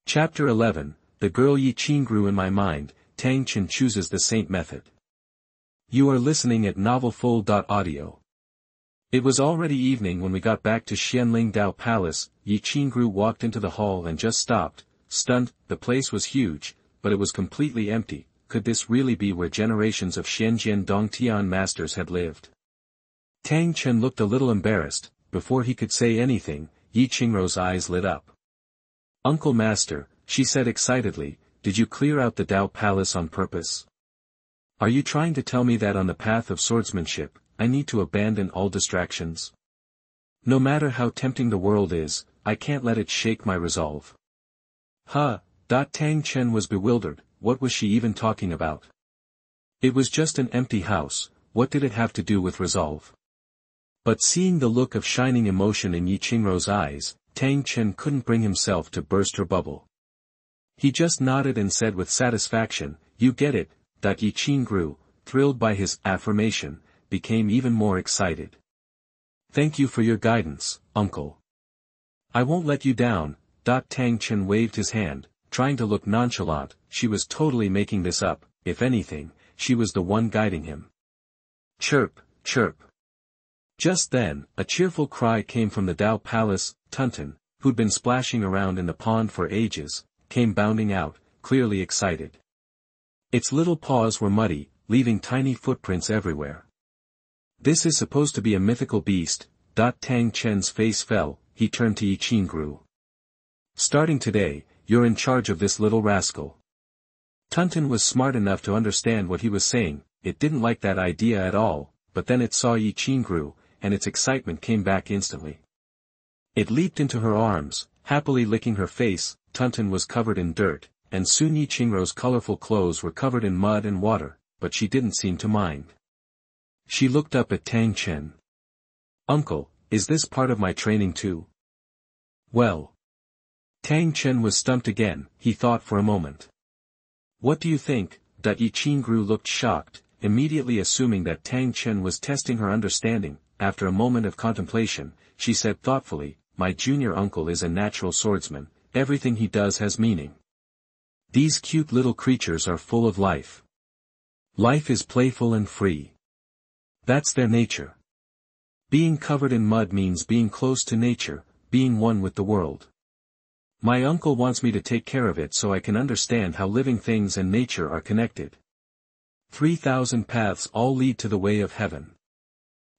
Chapter 11, The Girl Ye Qingrou in My Mind, Tang Chen chooses the Saint Method. You are listening at novelfull.audio. It was already evening when we got back to Xianling Dao Palace. Ye Qingrou walked into the hall and just stopped, stunned. The place was huge, but it was completely empty. Could this really be where generations of Xianjian Dongtian masters had lived? Tang Chen looked a little embarrassed. Before he could say anything, Ye Qingrou's eyes lit up. "Uncle Master," she said excitedly, "did you clear out the Dao Palace on purpose? Are you trying to tell me that on the path of swordsmanship, I need to abandon all distractions? No matter how tempting the world is, I can't let it shake my resolve." Huh. Tang Chen was bewildered. What was she even talking about? It was just an empty house. What did it have to do with resolve? But seeing the look of shining emotion in Ye Qingrou's eyes, Tang Chen couldn't bring himself to burst her bubble. He just nodded and said with satisfaction, "You get it." Ye Qingrou, thrilled by his affirmation, became even more excited. "Thank you for your guidance, uncle. I won't let you down." Tang Chen waved his hand, trying to look nonchalant. She was totally making this up. If anything, she was the one guiding him. Chirp, chirp. Just then, a cheerful cry came from the Dao Palace. Tunten, who'd been splashing around in the pond for ages, came bounding out, clearly excited. Its little paws were muddy, leaving tiny footprints everywhere. "This is supposed to be a mythical beast." Tang Chen's face fell. He turned to Ye Qingrou. "Starting today, you're in charge of this little rascal." Tunten was smart enough to understand what he was saying. It didn't like that idea at all, but then it saw Ye Qingrou, and its excitement came back instantly. It leaped into her arms, happily licking her face. Tunten was covered in dirt, and soon Ye Qingrou's colorful clothes were covered in mud and water, but she didn't seem to mind. She looked up at Tang Chen. "Uncle, is this part of my training too?" "Well." Tang Chen was stumped again. He thought for a moment. "What do you think?" Ye Qingrou looked shocked, immediately assuming that Tang Chen was testing her understanding. After a moment of contemplation, she said thoughtfully, "My junior uncle is a natural swordsman. Everything he does has meaning. These cute little creatures are full of life. Life is playful and free. That's their nature. Being covered in mud means being close to nature, being one with the world. My uncle wants me to take care of it so I can understand how living things and nature are connected. 3,000 paths all lead to the way of heaven.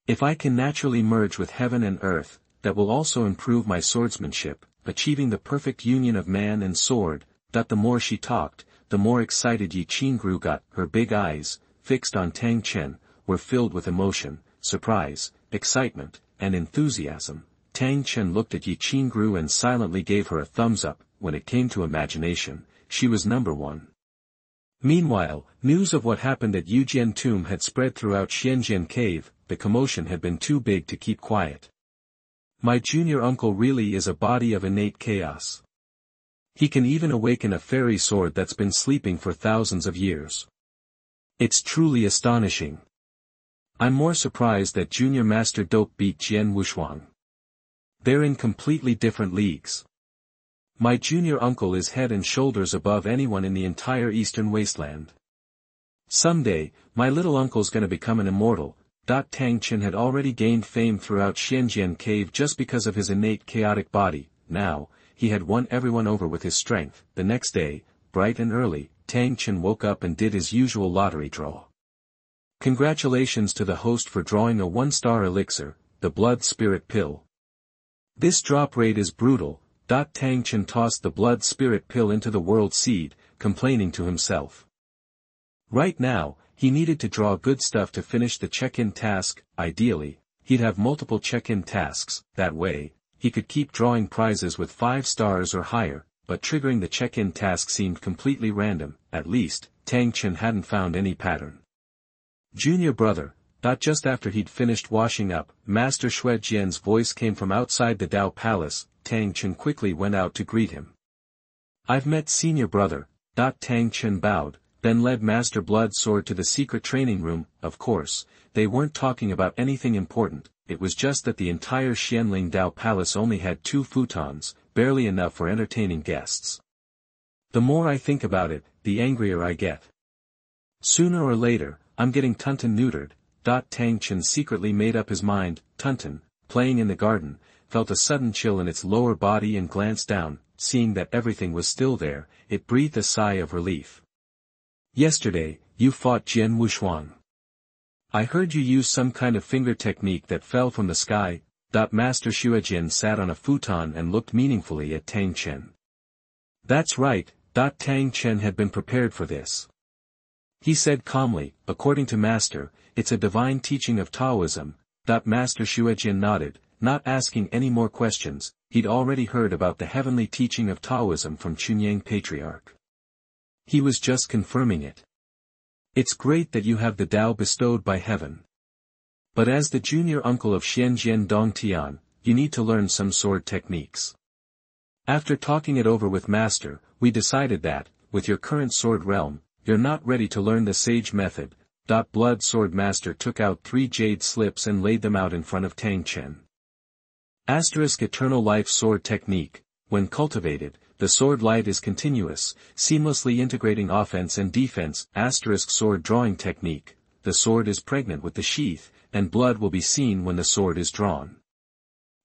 If I can naturally merge with heaven and earth, that will also improve my swordsmanship, achieving the perfect union of man and sword." The more she talked, the more excited Ye Qingrou got. Her big eyes, fixed on Tang Chen, were filled with emotion, surprise, excitement, and enthusiasm. Tang Chen looked at Ye Qingrou and silently gave her a thumbs up. When it came to imagination, she was number one. Meanwhile, news of what happened at Yujian Tomb had spread throughout Xianjian Cave. The commotion had been too big to keep quiet. "My junior uncle really is a body of innate chaos. He can even awaken a fairy sword that's been sleeping for thousands of years. It's truly astonishing. I'm more surprised that Junior Master Dope beat Jian Wushuang. They're in completely different leagues. My junior uncle is head and shoulders above anyone in the entire Eastern Wasteland. Someday, my little uncle's gonna become an immortal." Tang Chen had already gained fame throughout Xianjian Cave just because of his innate chaotic body. Now, he had won everyone over with his strength. The next day, bright and early, Tang Chen woke up and did his usual lottery draw. Congratulations to the host for drawing a 1-star elixir, the blood spirit pill. This drop rate is brutal. Tang Chen tossed the blood spirit pill into the world seed, complaining to himself. Right now, he needed to draw good stuff to finish the check-in task. Ideally, he'd have multiple check-in tasks. That way, he could keep drawing prizes with 5 stars or higher, but triggering the check-in task seemed completely random. At least, Tang Chen hadn't found any pattern. "Junior brother." Just after he'd finished washing up, Master Xue Jian's voice came from outside the Dao Palace. Tang Chen quickly went out to greet him. "I've met senior brother." Tang Chen bowed, then led Master Blood Sword to the secret training room. Of course, they weren't talking about anything important. It was just that the entire Xianling Dao Palace only had 2 futons, barely enough for entertaining guests. The more I think about it, the angrier I get. Sooner or later, I'm getting Tunten neutered. Tang Chen secretly made up his mind. Tunten, playing in the garden, felt a sudden chill in its lower body and glanced down. Seeing that everything was still there, it breathed a sigh of relief. Yesterday, you fought Jian Wushuang. I heard you use some kind of finger technique that fell from the sky. Master Xuanhuan sat on a futon and looked meaningfully at Tang Chen. That's right. Tang Chen had been prepared for this. He said calmly, according to Master, it's a divine teaching of Taoism. Master Xuanhuan nodded, not asking any more questions. He'd already heard about the heavenly teaching of Taoism from Chunyang Patriarch. He was just confirming it. It's great that you have the Tao bestowed by heaven. But as the junior uncle of Xianjian Dongtian, you need to learn some sword techniques. After talking it over with Master, we decided that, with your current sword realm, you're not ready to learn the sage method. Blood Sword Master took out 3 jade slips and laid them out in front of Tang Chen. Eternal Life Sword Technique. When cultivated, the sword light is continuous, seamlessly integrating offense and defense. Sword Drawing Technique. The sword is pregnant with the sheath, and blood will be seen when the sword is drawn.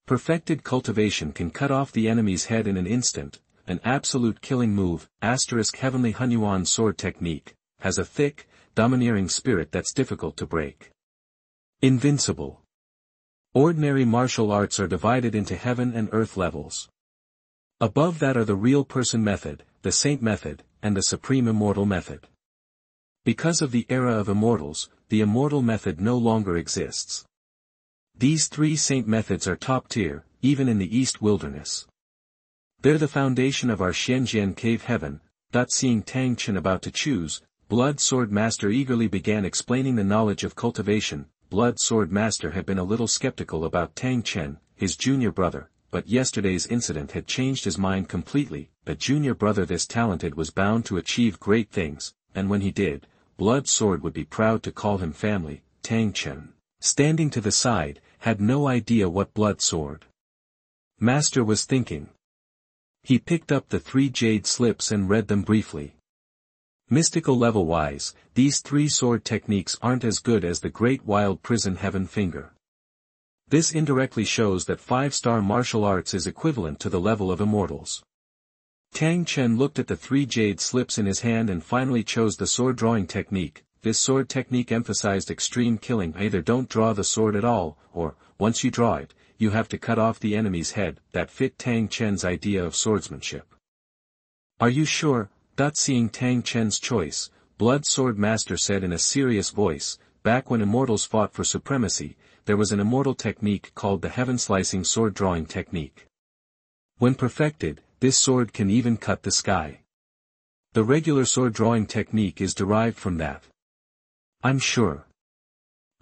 Perfected Cultivation can cut off the enemy's head in an instant, an absolute killing move. Heavenly Xuanhuan Sword Technique, has a thick, domineering spirit that's difficult to break. Invincible. Ordinary martial arts are divided into heaven and earth levels. Above that are the real person method, the saint method, and the supreme immortal method. Because of the era of immortals, the immortal method no longer exists. These 3 saint methods are top tier, even in the East Wilderness. They're the foundation of our Xianjian cave heaven. Seeing Tang Chen about to choose, Blood Sword Master eagerly began explaining the knowledge of cultivation. Blood Sword Master had been a little skeptical about Tang Chen, his junior brother, but yesterday's incident had changed his mind completely. A junior brother this talented was bound to achieve great things, and when he did, Blood Sword would be proud to call him family. Tang Chen, standing to the side, had no idea what Blood Sword Master was thinking. He picked up the 3 jade slips and read them briefly. Mystical level-wise, these 3 sword techniques aren't as good as the Great Wild Prison Heaven Finger. This indirectly shows that 5-star martial arts is equivalent to the level of immortals. Tang Chen looked at the 3 jade slips in his hand and finally chose the sword drawing technique. This sword technique emphasized extreme killing. Either don't draw the sword at all, or, once you draw it, you have to cut off the enemy's head. That fit Tang Chen's idea of swordsmanship. Are you sure? Seeing Tang Chen's choice, Blood Sword Master said in a serious voice, back when immortals fought for supremacy, there was an immortal technique called the heaven-slicing sword drawing technique. When perfected, this sword can even cut the sky. The regular sword drawing technique is derived from that. I'm sure.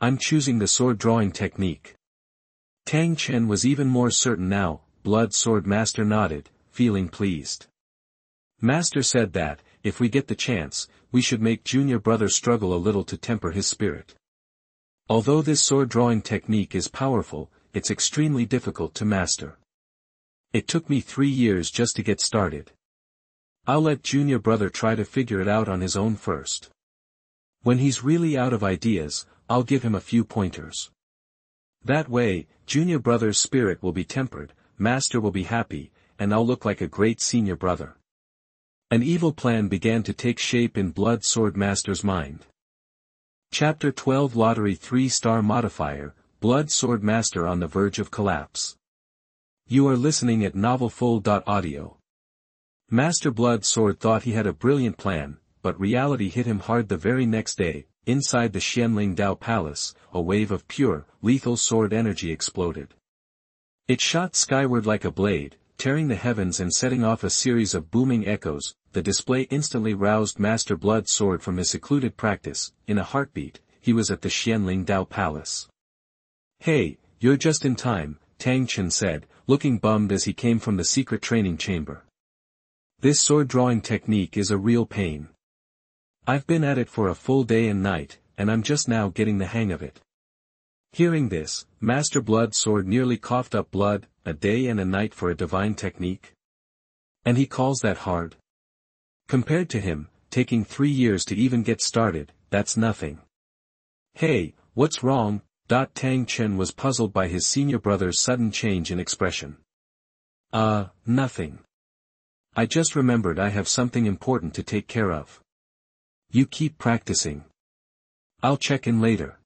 I'm choosing the sword drawing technique. Tang Chen was even more certain now. Blood Sword Master nodded, feeling pleased. Master said that, if we get the chance, we should make junior brother struggle a little to temper his spirit. Although this sword drawing technique is powerful, it's extremely difficult to master. It took me 3 years just to get started. I'll let junior brother try to figure it out on his own first. When he's really out of ideas, I'll give him a few pointers. That way, junior brother's spirit will be tempered, master will be happy, and I'll look like a great senior brother. An evil plan began to take shape in Blood Sword Master's mind. Chapter 12 Lottery 3-star Modifier, Blood Sword Master on the verge of collapse. You are listening at novelfull.audio. Master Blood Sword thought he had a brilliant plan, but reality hit him hard the very next day. Inside the Xianling Dao Palace, a wave of pure, lethal sword energy exploded. It shot skyward like a blade, tearing the heavens and setting off a series of booming echoes. The display instantly roused Master Blood Sword from his secluded practice. In a heartbeat, he was at the Xianling Dao Palace. Hey, you're just in time, Tang Chen said, looking bummed as he came from the secret training chamber. This sword drawing technique is a real pain. I've been at it for a full day and night, and I'm just now getting the hang of it. Hearing this, Master Blood Sword nearly coughed up blood. A day and a night for a divine technique? And he calls that hard? Compared to him, taking 3 years to even get started, that's nothing. Hey, what's wrong? Tang Chen was puzzled by his senior brother's sudden change in expression. Nothing. I just remembered I have something important to take care of. You keep practicing. I'll check in later.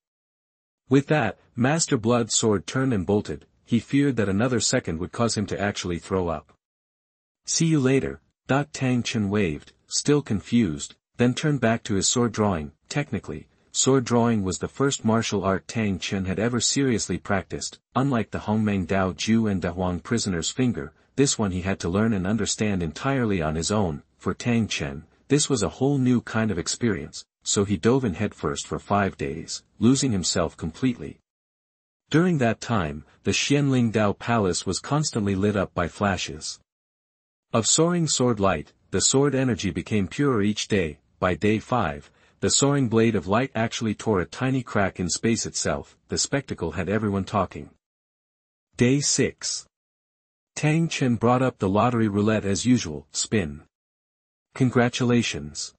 With that, Master Blood Sword turned and bolted. He feared that another second would cause him to actually throw up. See you later, Tang Chen waved, still confused, then turned back to his sword drawing. Technically, sword drawing was the first martial art Tang Chen had ever seriously practiced. Unlike the Hongmeng Dao Ju and Dahuang prisoner's finger, this one he had to learn and understand entirely on his own. For Tang Chen, this was a whole new kind of experience, so he dove in headfirst for 5 days, losing himself completely. During that time, the Xianling Dao Palace was constantly lit up by flashes of soaring sword light. The sword energy became purer each day. By day 5, the soaring blade of light actually tore a tiny crack in space itself. The spectacle had everyone talking. Day 6. Tang Chen brought up the lottery roulette as usual. Spin. Congratulations.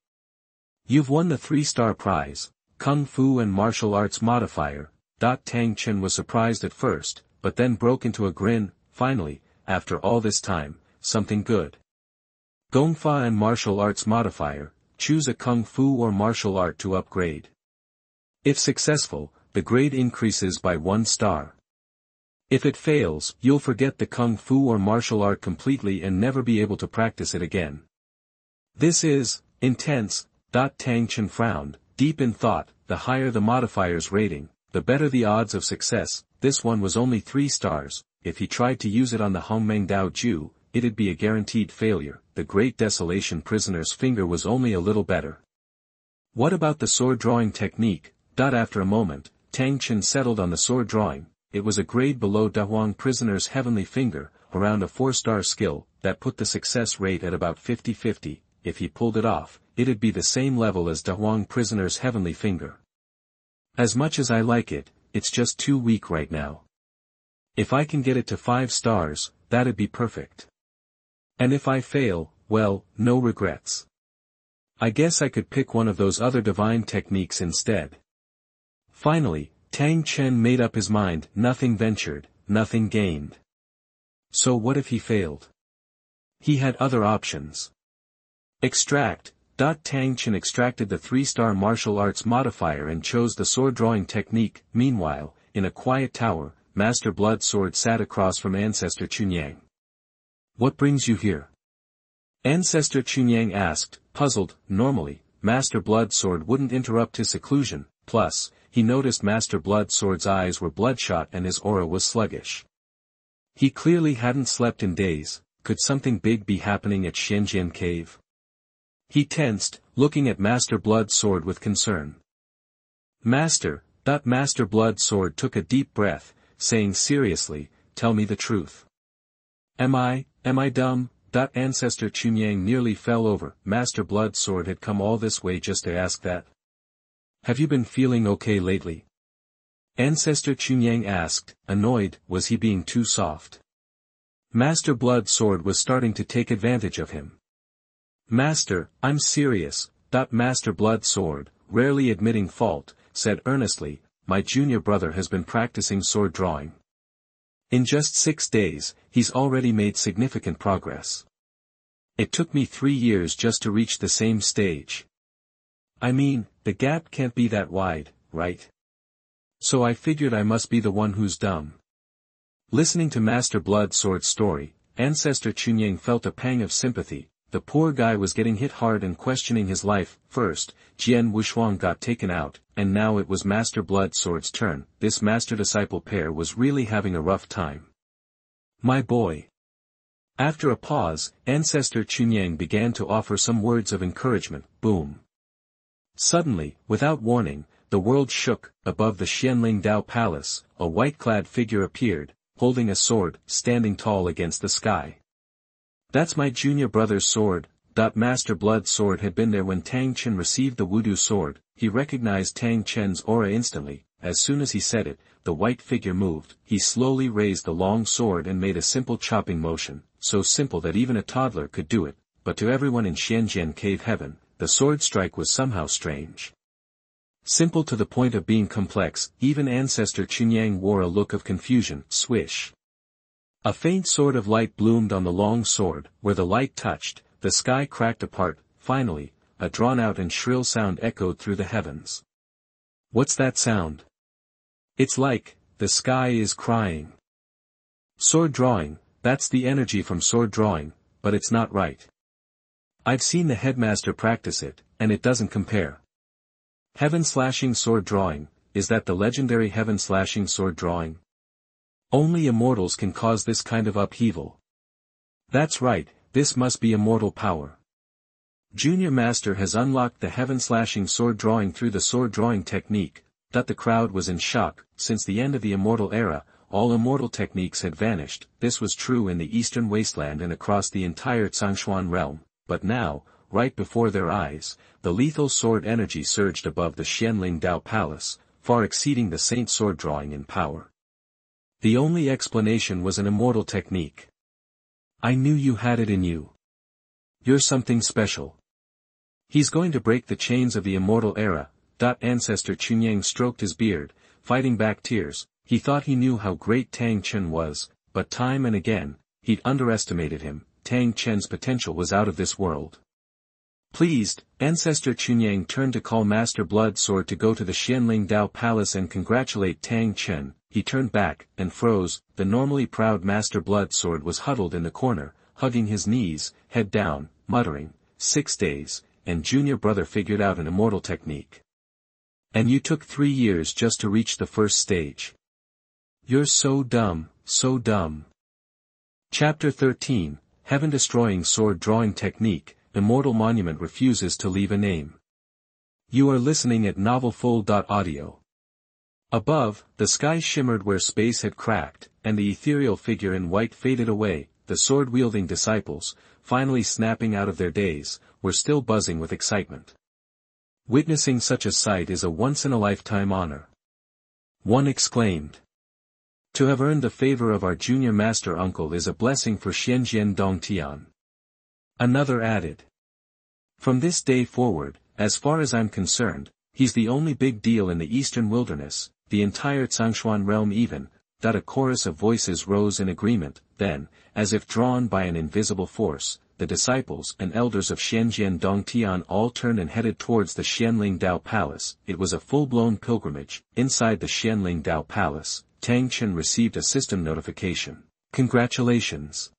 You've won the 3-star prize, Kung Fu and Martial Arts Modifier. Tang Chen was surprised at first, but then broke into a grin. Finally, after all this time, something good. Gongfa and Martial Arts Modifier, choose a Kung Fu or martial art to upgrade. If successful, the grade increases by 1 star. If it fails, you'll forget the Kung Fu or martial art completely and never be able to practice it again. This is intense. Tang Chen frowned, deep in thought. The higher the modifier's rating, the better the odds of success. This one was only 3 stars, if he tried to use it on the Hongmeng Dao Ju, it'd be a guaranteed failure. The Great Desolation prisoner's finger was only a little better. What about the sword drawing technique? After a moment, Tang Chen settled on the sword drawing. It was a grade below Dahuang prisoner's heavenly finger, around a 4-star skill, that put the success rate at about 50-50. If he pulled it off, it'd be the same level as Dahuang prisoner's heavenly finger. As much as I like it, it's just too weak right now. If I can get it to 5 stars, that'd be perfect. And if I fail, well, no regrets. I guess I could pick one of those other divine techniques instead. Finally, Tang Chen made up his mind. Nothing ventured, nothing gained. So what if he failed? He had other options. Extract. Tang Chen extracted the 3-star martial arts modifier and chose the sword drawing technique. Meanwhile, in a quiet tower, Master Blood Sword sat across from Ancestor Chunyang. What brings you here? Ancestor Chunyang asked, puzzled. Normally, Master Blood Sword wouldn't interrupt his seclusion. Plus, he noticed Master Blood Sword's eyes were bloodshot and his aura was sluggish. He clearly hadn't slept in days. Could something big be happening at Shenzhen Cave? He tensed, looking at Master Blood Sword with concern. Master Blood Sword took a deep breath, saying seriously, tell me the truth. Am I dumb? Ancestor Chunyang nearly fell over. Master Blood Sword had come all this way just to ask that. Have you been feeling okay lately? Ancestor Chunyang asked, annoyed. Was he being too soft? Master Blood Sword was starting to take advantage of him. Master, I'm serious. Master Blood Sword, rarely admitting fault, said earnestly, my junior brother has been practicing sword drawing. In just 6 days, he's already made significant progress. It took me 3 years just to reach the same stage. I mean, the gap can't be that wide, right? So I figured I must be the one who's dumb. Listening to Master Blood Sword's story, Ancestor Chunyang felt a pang of sympathy. The poor guy was getting hit hard and questioning his life. First, Jian Wushuang got taken out, and now it was Master Blood Sword's turn. This master-disciple pair was really having a rough time. My boy. After a pause, Ancestor Chunyang began to offer some words of encouragement. Boom. Suddenly, without warning, the world shook. Above the Xianling Dao Palace, a white-clad figure appeared, holding a sword, standing tall against the sky. That's my junior brother's sword. Master Blood Sword had been there when Tang Chen received the Wudu sword. He recognized Tang Chen's aura instantly. As soon as he said it, the white figure moved. He slowly raised the long sword and made a simple chopping motion, so simple that even a toddler could do it. but to everyone in Xianjian Cave Heaven, the sword strike was somehow strange. Simple to the point of being complex, even Ancestor Chunyang wore a look of confusion. Swish. A faint sword of light bloomed on the long sword. Where the light touched, the sky cracked apart. Finally, a drawn-out and shrill sound echoed through the heavens. What's that sound? It's like, the sky is crying. Sword drawing, that's the energy from sword drawing, but it's not right. I've seen the headmaster practice it, and it doesn't compare. Heaven-slashing sword drawing, is that the legendary heaven-slashing sword drawing? Only immortals can cause this kind of upheaval. That's right, this must be immortal power. Junior Master has unlocked the heaven-slashing sword drawing through the sword drawing technique. The crowd was in shock. Since the end of the Immortal era, all immortal techniques had vanished. This was true in the eastern wasteland and across the entire Xuanhuan realm, but now, right before their eyes, the lethal sword energy surged above the Xianling Dao Palace, far exceeding the saint sword drawing in power. The only explanation was an immortal technique. I knew you had it in you. You're something special. He's going to break the chains of the Immortal era. Ancestor Chunyang stroked his beard, fighting back tears. He thought he knew how great Tang Chen was, but time and again, he'd underestimated him. Tang Chen's potential was out of this world. Pleased, Ancestor Chunyang turned to call Master Blood Sword to go to the Xianling Dao Palace and congratulate Tang Chen. He turned back, and froze. The normally proud Master Blood Sword was huddled in the corner, hugging his knees, head down, muttering, 6 days, and junior brother figured out an immortal technique. And you took 3 years just to reach the first stage. You're so dumb, so dumb. Chapter 13, Heaven-Destroying Sword Drawing Technique, Immortal Monument refuses to leave a name. You are listening at novelfull.audio. Above, the sky shimmered where space had cracked, and the ethereal figure in white faded away. The sword-wielding disciples, finally snapping out of their daze, were still buzzing with excitement. Witnessing such a sight is a once-in-a-lifetime honor. One exclaimed. To have earned the favor of our junior master uncle is a blessing for Xianjian Dongtian. Another added. From this day forward, as far as I'm concerned, he's the only big deal in the eastern wilderness, the entire Xuanhuan realm even. A chorus of voices rose in agreement. Then, as if drawn by an invisible force, the disciples and elders of Xianjian Dongtian all turned and headed towards the Xianling Dao Palace. It was a full-blown pilgrimage. Inside the Xianling Dao Palace, Tang Chen received a system notification. Congratulations.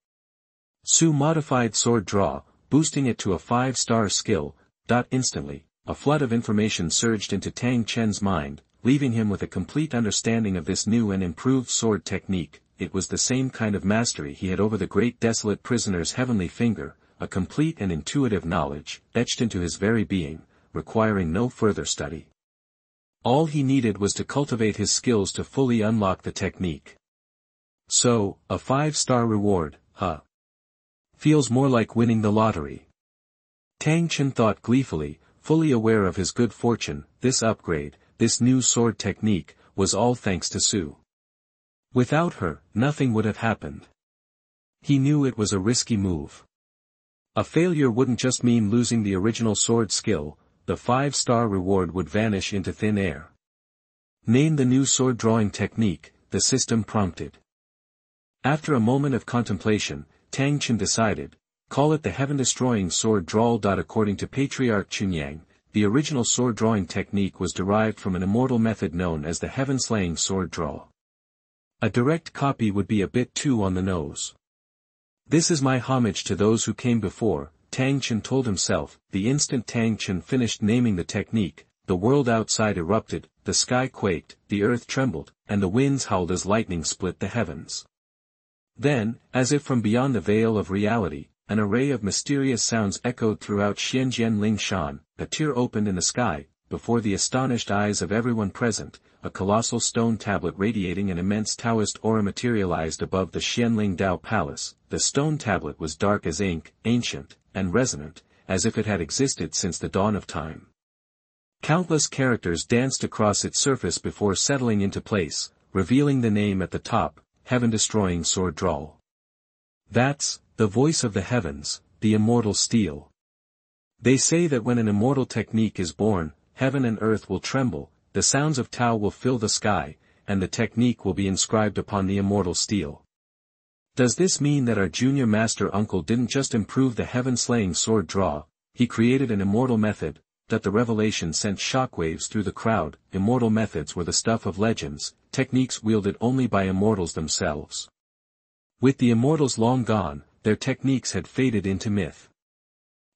Su modified sword draw, boosting it to a 5-star skill. Instantly, a flood of information surged into Tang Chen's mind, leaving him with a complete understanding of this new and improved sword technique. It was the same kind of mastery he had over the great desolate prisoner's heavenly finger, a complete and intuitive knowledge, etched into his very being, requiring no further study. All he needed was to cultivate his skills to fully unlock the technique. So, a 5-star reward, huh? Feels more like winning the lottery. Tang Chen thought gleefully, fully aware of his good fortune. This upgrade, this new sword technique, was all thanks to Su. Without her, nothing would have happened. He knew it was a risky move. A failure wouldn't just mean losing the original sword skill, the 5-star reward would vanish into thin air. Name the new sword drawing technique, the system prompted. After a moment of contemplation, Tang Chen decided, call it the heaven-destroying sword drawl. According to Patriarch Chunyang, the original sword drawing technique was derived from an immortal method known as the heaven-slaying sword draw. A direct copy would be a bit too on the nose. This is my homage to those who came before, Tang Chen told himself. The instant Tang Chen finished naming the technique, the world outside erupted, the sky quaked, the earth trembled, and the winds howled as lightning split the heavens. Then, as if from beyond the veil of reality, an array of mysterious sounds echoed throughout Xianjian Lingshan. A tear opened in the sky, before the astonished eyes of everyone present. A colossal stone tablet radiating an immense Taoist aura materialized above the Xianling Dao Palace. The stone tablet was dark as ink, ancient, and resonant, as if it had existed since the dawn of time. Countless characters danced across its surface before settling into place, revealing the name at the top, Heaven-Destroying Sword Drawl. That's, the voice of the heavens, the immortal steel. They say that when an immortal technique is born, heaven and earth will tremble, the sounds of Tao will fill the sky, and the technique will be inscribed upon the immortal steel. Does this mean that our junior master uncle didn't just improve the heaven-slaying sword draw, he created an immortal method, that the revelation sent shockwaves through the crowd? Immortal methods were the stuff of legends, techniques wielded only by immortals themselves. With the immortals long gone, their techniques had faded into myth.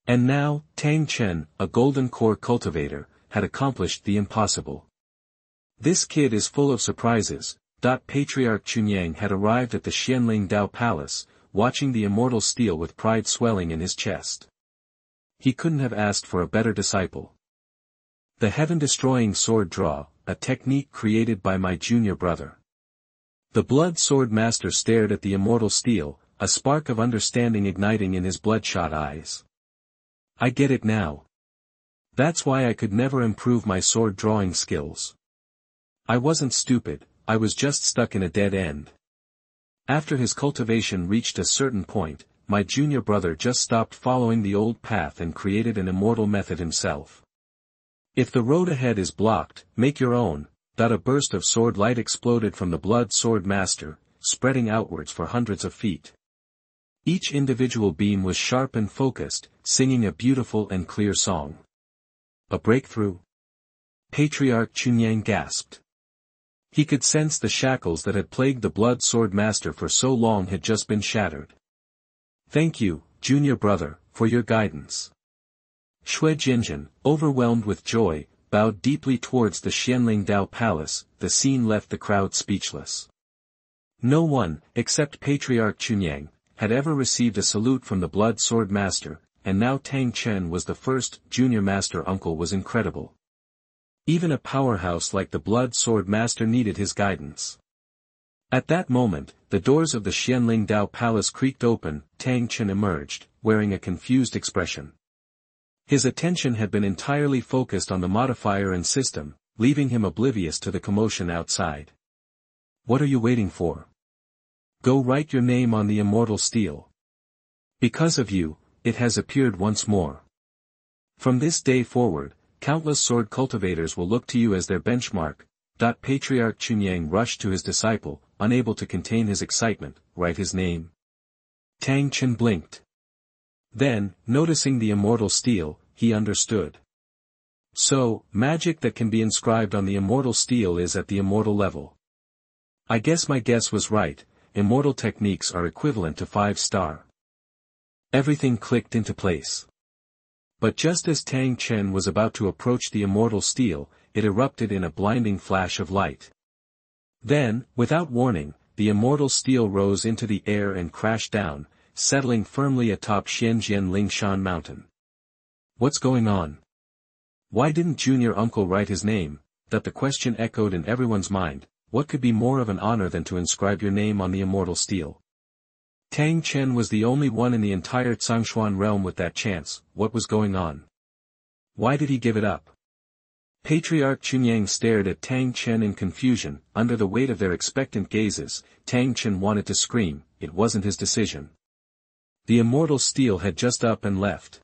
And now, Tang Chen, a golden core cultivator, had accomplished the impossible. This kid is full of surprises. Patriarch Chunyang had arrived at the Xianling Dao Palace, watching the immortal steel with pride swelling in his chest. He couldn't have asked for a better disciple. The heaven-destroying sword draw, a technique created by my junior brother. The blood sword master stared at the immortal steel, a spark of understanding igniting in his bloodshot eyes. I get it now. That's why I could never improve my sword drawing skills. I wasn't stupid, I was just stuck in a dead end. After his cultivation reached a certain point, my junior brother just stopped following the old path and created an immortal method himself. If the road ahead is blocked, make your own. A burst of sword light exploded from the blood sword master, spreading outwards for hundreds of feet. Each individual beam was sharp and focused, singing a beautiful and clear song. A breakthrough? Patriarch Chunyang gasped. He could sense the shackles that had plagued the blood sword master for so long had just been shattered. Thank you, junior brother, for your guidance. Shui Jinjin, overwhelmed with joy, bowed deeply towards the Xianling Dao Palace. The scene left the crowd speechless. No one, except Patriarch Chunyang, had ever received a salute from the blood sword master, and now Tang Chen was the first. Junior master uncle was incredible. Even a powerhouse like the blood sword master needed his guidance. At that moment, the doors of the Xianling Dao Palace creaked open. Tang Chen emerged, wearing a confused expression. His attention had been entirely focused on the modifier and system, leaving him oblivious to the commotion outside. What are you waiting for? Go write your name on the immortal steel. Because of you, it has appeared once more. From this day forward, countless sword cultivators will look to you as their benchmark. Patriarch Chunyang rushed to his disciple, unable to contain his excitement. Write his name. Tang Chen blinked. Then, noticing the immortal steel, he understood. So, magic that can be inscribed on the immortal steel is at the immortal level. I guess my guess was right, immortal techniques are equivalent to 5-star. Everything clicked into place. But just as Tang Chen was about to approach the immortal steel, it erupted in a blinding flash of light. Then, without warning, the immortal steel rose into the air and crashed down, settling firmly atop Xianjian Lingshan Mountain. What's going on? Why didn't junior uncle write his name? The question echoed in everyone's mind. What could be more of an honor than to inscribe your name on the immortal steel? Tang Chen was the only one in the entire Xuanhuan realm with that chance. What was going on? Why did he give it up? Patriarch Chunyang stared at Tang Chen in confusion. Under the weight of their expectant gazes, Tang Chen wanted to scream. It wasn't his decision. The immortal steel had just up and left.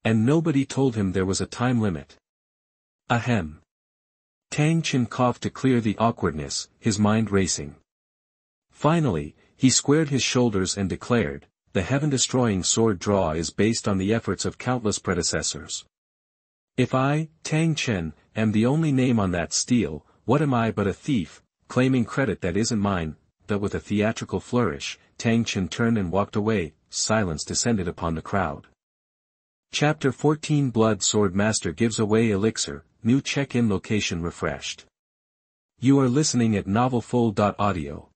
And nobody told him there was a time limit. Ahem. Tang Chen coughed to clear the awkwardness, his mind racing. Finally, he squared his shoulders and declared, the heaven-destroying sword draw is based on the efforts of countless predecessors. If I, Tang Chen, am the only name on that steel, what am I but a thief, claiming credit that isn't mine? That with a theatrical flourish, Tang Chen turned and walked away. Silence descended upon the crowd. Chapter 14 Blood Sword Master gives away elixir, new check-in location refreshed. You are listening at novelfull.audio.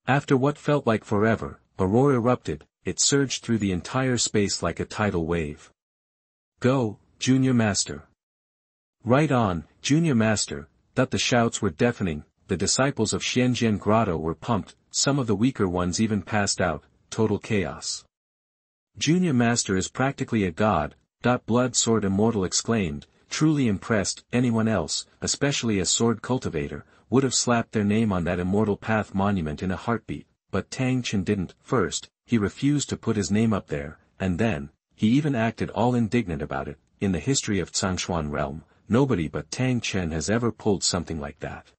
After what felt like forever, a roar erupted. It surged through the entire space like a tidal wave. Go, Junior Master. Right on, Junior Master. The shouts were deafening. The disciples of Xianjian Grotto were pumped, some of the weaker ones even passed out. Total chaos. Junior Master is practically a god. Blood Sword Immortal exclaimed, truly impressed. Anyone else, especially a sword cultivator, would have slapped their name on that immortal path monument in a heartbeat, but Tang Chen didn't. First, he refused to put his name up there, and then, he even acted all indignant about it. In the history of Xuanhuan realm, nobody but Tang Chen has ever pulled something like that.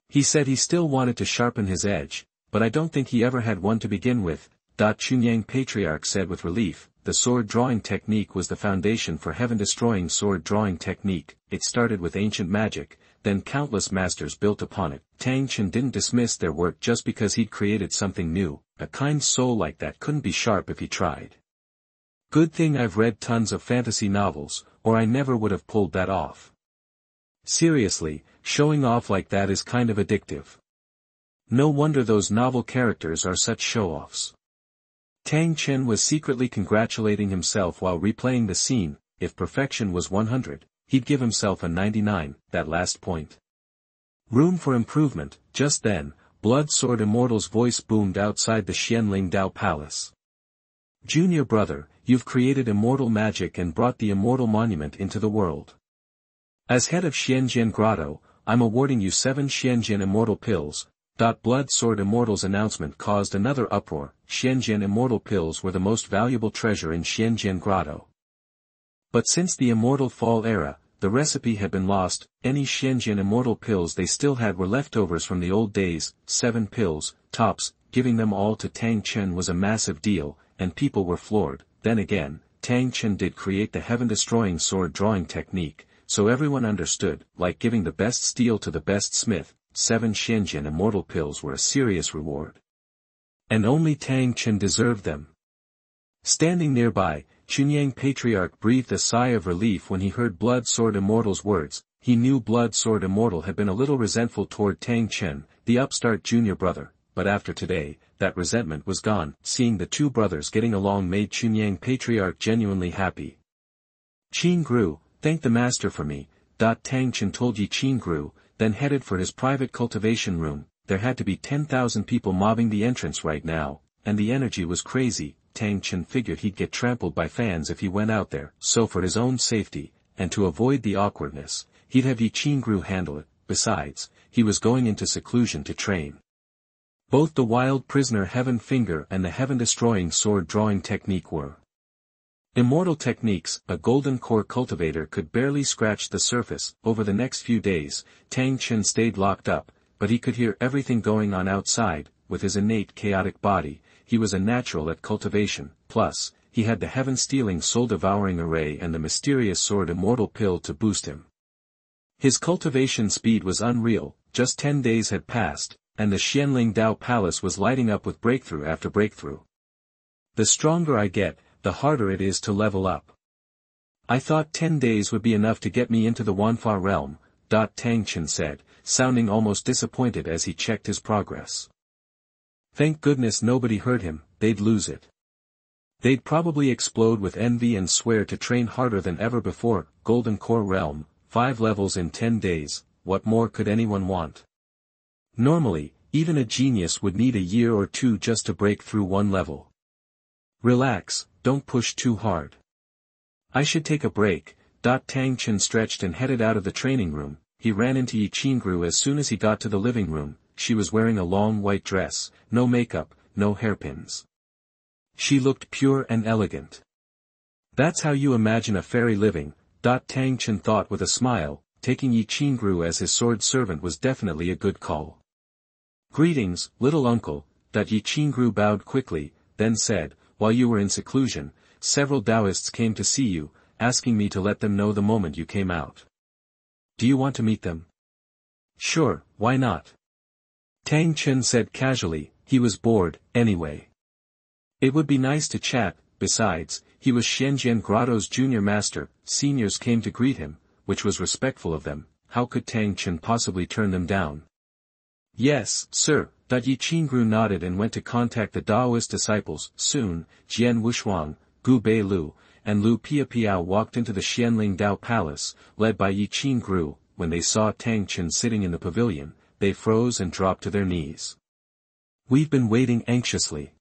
He said he still wanted to sharpen his edge, but I don't think he ever had one to begin with. Chunyang Patriarch said with relief, the sword drawing technique was the foundation for heaven-destroying sword drawing technique. It started with ancient magic, then countless masters built upon it. Tang Chen didn't dismiss their work just because he'd created something new. A kind soul like that couldn't be sharp if he tried. Good thing I've read tons of fantasy novels, or I never would have pulled that off. Seriously, showing off like that is kind of addictive. No wonder those novel characters are such show-offs. Tang Chen was secretly congratulating himself while replaying the scene. If perfection was 100, he'd give himself a 99, that last point. Room for improvement. Just then, Blood Sword Immortal's voice boomed outside the Xianling Dao Palace. Junior brother, you've created immortal magic and brought the immortal monument into the world. As head of Xianjian Grotto, I'm awarding you 7 Xianjian immortal pills. Blood Sword Immortal's announcement caused another uproar. Xianjian immortal pills were the most valuable treasure in Xianjian Grotto. But since the Immortal Fall era, the recipe had been lost. Any Xianjian immortal pills they still had were leftovers from the old days, 7 pills, tops. Giving them all to Tang Chen was a massive deal, and people were floored. Then again, Tang Chen did create the heaven-destroying sword drawing technique, so everyone understood, like giving the best steel to the best smith. 7 Xianjian immortal pills were a serious reward. And only Tang Chen deserved them. Standing nearby, Chunyang Patriarch breathed a sigh of relief when he heard Blood Sword Immortal's words. He knew Blood Sword Immortal had been a little resentful toward Tang Chen, the upstart junior brother, but after today, that resentment was gone. Seeing the two brothers getting along made Chunyang Patriarch genuinely happy. Qingrou, thank the master for me. Tang Chen told Ye Qingrou, then headed for his private cultivation room. There had to be 10,000 people mobbing the entrance right now, and the energy was crazy. Tang Chen figured he'd get trampled by fans if he went out there, so for his own safety, and to avoid the awkwardness, he'd have Ye Qingrou handle it. Besides, he was going into seclusion to train. Both the wild prisoner Heaven Finger and the heaven-destroying sword drawing technique were immortal techniques. A golden core cultivator could barely scratch the surface. Over the next few days, Tang Chen stayed locked up, but he could hear everything going on outside. With his innate chaotic body, he was a natural at cultivation. Plus, he had the heaven-stealing soul-devouring array and the mysterious sword immortal pill to boost him. His cultivation speed was unreal. Just 10 days had passed, and the Xianling Dao Palace was lighting up with breakthrough after breakthrough. The stronger I get, the harder it is to level up. I thought 10 days would be enough to get me into the Wanfa realm, Tang Chen said, sounding almost disappointed as he checked his progress. Thank goodness nobody heard him. They'd lose it. They'd probably explode with envy and swear to train harder than ever before. Golden Core Realm, 5 levels in 10 days, what more could anyone want? Normally, even a genius would need a year or two just to break through one level. Relax, don't push too hard. I should take a break. Tang Chen stretched and headed out of the training room. He ran into Ye Qingrou as soon as he got to the living room. She was wearing a long white dress, no makeup, no hairpins. She looked pure and elegant. That's how you imagine a fairy living, Tang Chen thought with a smile. Taking Ye Qingrou as his sword servant was definitely a good call. Greetings, little uncle. Ye Qingrou bowed quickly, then said, while you were in seclusion, several Taoists came to see you, asking me to let them know the moment you came out. Do you want to meet them? Sure, why not? Tang Chen said casually. He was bored, anyway. It would be nice to chat. Besides, he was Xianjian Grotto's junior master. Seniors came to greet him, which was respectful of them. How could Tang Chen possibly turn them down? Yes, sir. Ye Qingrou nodded and went to contact the Daoist disciples. Soon, Jian Wushuang, Gu Bei Lu, and Lu Piapiao walked into the Xianling Dao Palace, led by Ye Qingrou. When they saw Tang Chen sitting in the pavilion, they froze and dropped to their knees. We've been waiting anxiously.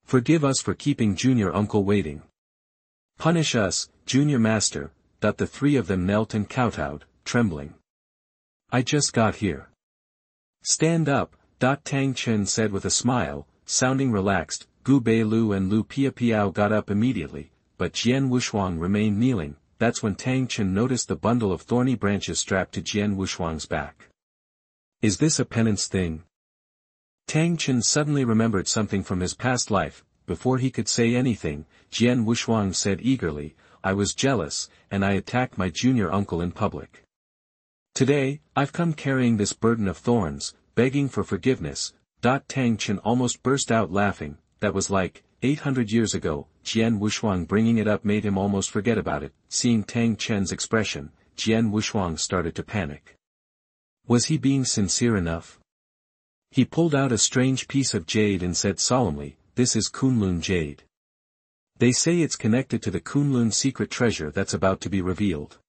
Forgive us for keeping junior uncle waiting. Punish us, junior master. The 3 of them knelt and kowtowed, trembling. I just got here. Stand up. Tang Chen said with a smile, sounding relaxed. Gu Beilu and Lu Piapiao got up immediately, but Jian Wushuang remained kneeling. That's when Tang Chen noticed the bundle of thorny branches strapped to Jian Wushuang's back. Is this a penance thing? Tang Chen suddenly remembered something from his past life. Before he could say anything, Jian Wushuang said eagerly, I was jealous, and I attacked my junior uncle in public. Today, I've come carrying this burden of thorns, begging for forgiveness. Tang Chen almost burst out laughing. That was like 800 years ago. Jian Wushuang bringing it up made him almost forget about it. Seeing Tang Chen's expression, Jian Wushuang started to panic. Was he being sincere enough? He pulled out a strange piece of jade and said solemnly, this is Kunlun jade. They say it's connected to the Kunlun secret treasure that's about to be revealed.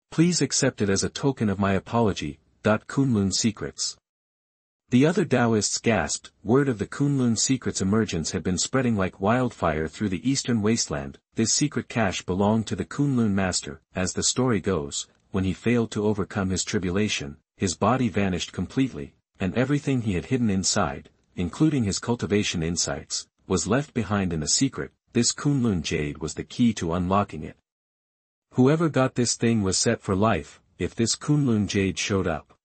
Please accept it as a token of my apology. Kunlun secrets. The other Taoists gasped. Word of the Kunlun secret's emergence had been spreading like wildfire through the eastern wasteland. This secret cache belonged to the Kunlun master. As the story goes, when he failed to overcome his tribulation, his body vanished completely, and everything he had hidden inside, including his cultivation insights, was left behind in a secret. This Kunlun jade was the key to unlocking it. Whoever got this thing was set for life. If this Kunlun jade showed up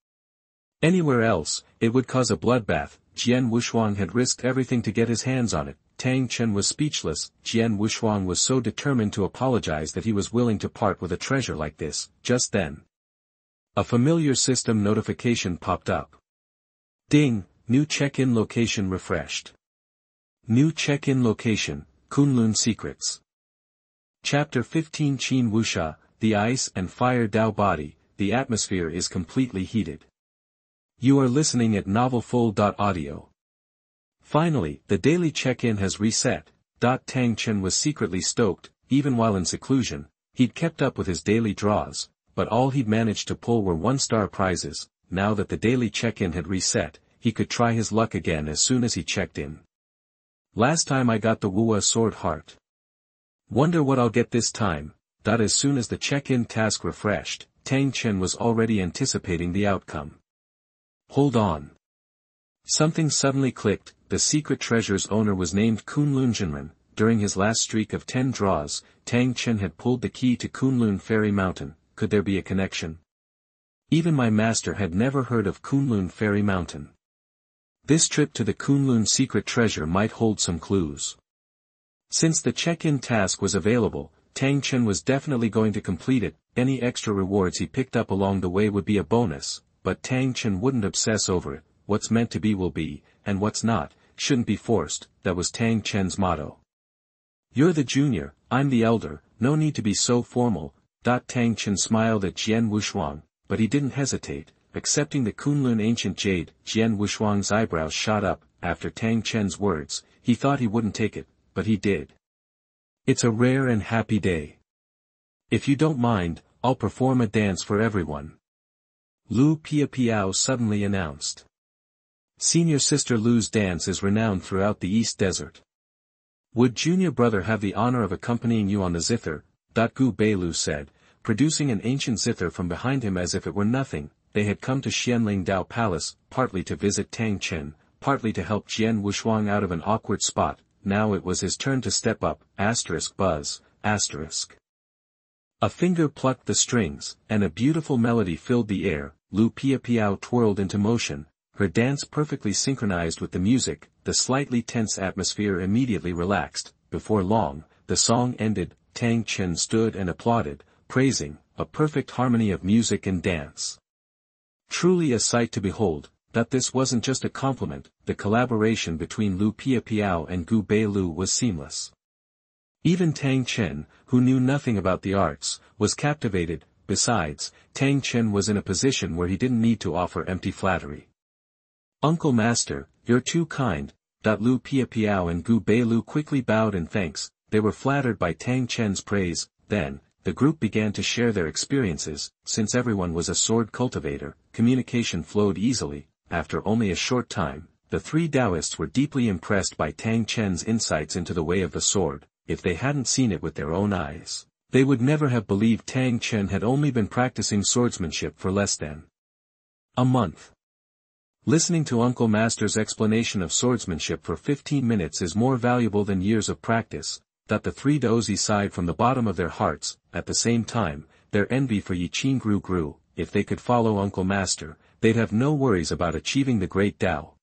anywhere else, it would cause a bloodbath. Jian Wushuang had risked everything to get his hands on it. Tang Chen was speechless. Jian Wushuang was so determined to apologize that he was willing to part with a treasure like this. Just then, a familiar system notification popped up. Ding, new check-in location refreshed. New check-in location, Kunlun Secrets. Chapter 15 Qin Wusha, the ice and fire Dao body, the atmosphere is completely heated. You are listening at novelfull.audio. Finally, the daily check-in has reset. Tang Chen was secretly stoked. Even while in seclusion, he'd kept up with his daily draws, but all he'd managed to pull were one-star prizes. Now that the daily check-in had reset, he could try his luck again as soon as he checked in. Last time I got the Wuwa sword heart. Wonder what I'll get this time. As soon as the check-in task refreshed, Tang Chen was already anticipating the outcome. Hold on. Something suddenly clicked. The secret treasure's owner was named Kunlun Jinren. During his last streak of 10 draws, Tang Chen had pulled the key to Kunlun Fairy Mountain. Could there be a connection? Even my master had never heard of Kunlun Fairy Mountain. This trip to the Kunlun secret treasure might hold some clues. Since the check-in task was available, Tang Chen was definitely going to complete it. Any extra rewards he picked up along the way would be a bonus, but Tang Chen wouldn't obsess over it. What's meant to be will be, and what's not, shouldn't be forced. That was Tang Chen's motto. You're the junior, I'm the elder, no need to be so formal. Tang Chen smiled at Jian Wushuang, but he didn't hesitate. Accepting the Kunlun ancient jade, Jian Wushuang's eyebrows shot up. After Tang Chen's words, he thought he wouldn't take it, but he did. It's a rare and happy day. If you don't mind, I'll perform a dance for everyone. Lu Piapiao suddenly announced. Senior sister Lu's dance is renowned throughout the East Desert. Would junior brother have the honor of accompanying you on the zither? Gu Beilu said, producing an ancient zither from behind him as if it were nothing. They had come to Xianling Dao Palace, partly to visit Tang Chen, partly to help Jian Wushuang out of an awkward spot. Now it was his turn to step up. Buzz. A finger plucked the strings, and a beautiful melody filled the air. Lu Piapiao twirled into motion, her dance perfectly synchronized with the music. The slightly tense atmosphere immediately relaxed. Before long, the song ended. Tang Chen stood and applauded, praising a perfect harmony of music and dance. Truly a sight to behold. That this wasn't just a compliment. The collaboration between Lu Piapiao and Gu Beilu was seamless. Even Tang Chen, who knew nothing about the arts, was captivated. Besides, Tang Chen was in a position where he didn't need to offer empty flattery. Uncle Master, you're too kind. Lu Piapiao and Gu Beilu quickly bowed in thanks. They were flattered by Tang Chen's praise. Then, the group began to share their experiences. Since everyone was a sword cultivator, communication flowed easily. After only a short time, the three Taoists were deeply impressed by Tang Chen's insights into the way of the sword. If they hadn't seen it with their own eyes, they would never have believed Tang Chen had only been practicing swordsmanship for less than a month. Listening to Uncle Master's explanation of swordsmanship for 15 minutes is more valuable than years of practice, that the three Dozi sighed from the bottom of their hearts. At the same time, their envy for Ye Qingrou grew. If they could follow Uncle Master, they'd have no worries about achieving the great Tao.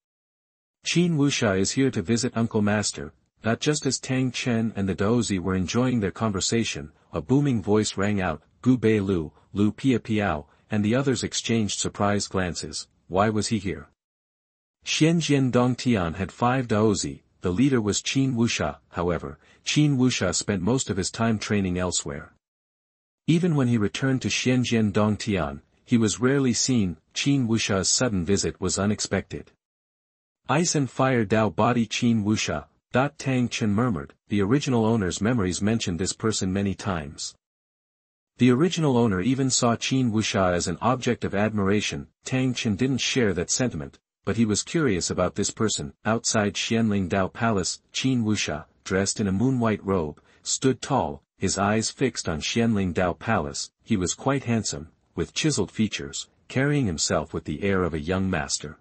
Qin Wusha is here to visit Uncle Master. Not just as Tang Chen and the Dozi were enjoying their conversation, a booming voice rang out, Gu Bei Lu, Lu Pia Piao, and the others exchanged surprised glances. Why was he here? Xianjian Dongtian had 5 Daozi, the leader was Qin Wusha. However, Qin Wusha spent most of his time training elsewhere. Even when he returned to Xianjian Dongtian, he was rarely seen. Qin Wusha's sudden visit was unexpected. Ice and fire Dao body Qin Wusha, Tang Chen murmured. The original owner's memories mentioned this person many times. The original owner even saw Qin Wusha as an object of admiration. Tang Chen didn't share that sentiment, but he was curious about this person. Outside Xianling Dao Palace, Qin Wusha, dressed in a moon-white robe, stood tall, his eyes fixed on Xianling Dao Palace. He was quite handsome, with chiseled features, carrying himself with the air of a young master.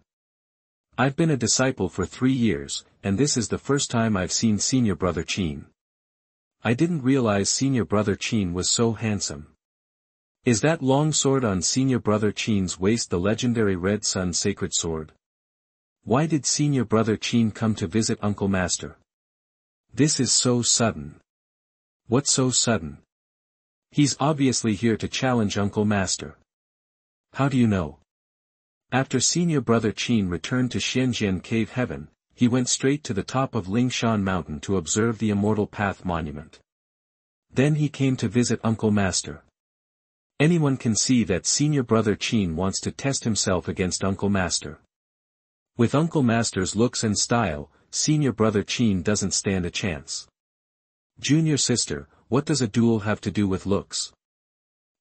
I've been a disciple for 3 years, and this is the first time I've seen Senior Brother Qin. I didn't realize Senior Brother Qin was so handsome. Is that long sword on Senior Brother Qin's waist the legendary Red Sun sacred sword? Why did Senior Brother Qin come to visit Uncle Master? This is so sudden. What's so sudden? He's obviously here to challenge Uncle Master. How do you know? After Senior Brother Qin returned to Shenzhen Cave Heaven, he went straight to the top of Lingshan Mountain to observe the Immortal Path Monument. Then he came to visit Uncle Master. Anyone can see that Senior Brother Qin wants to test himself against Uncle Master. With Uncle Master's looks and style, Senior Brother Qin doesn't stand a chance. Junior sister, what does a duel have to do with looks?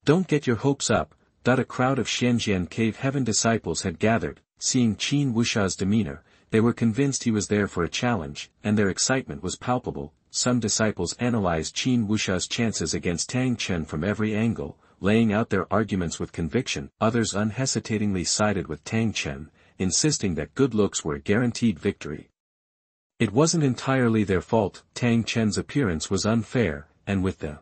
Don't get your hopes up. A crowd of Shenzhen Cave Heaven disciples had gathered. Seeing Qin Wusha's demeanor, they were convinced he was there for a challenge, and their excitement was palpable. Some disciples analyzed Qin Wusha's chances against Tang Chen from every angle, laying out their arguments with conviction. Others unhesitatingly sided with Tang Chen, insisting that good looks were a guaranteed victory. It wasn't entirely their fault. Tang Chen's appearance was unfair, and with the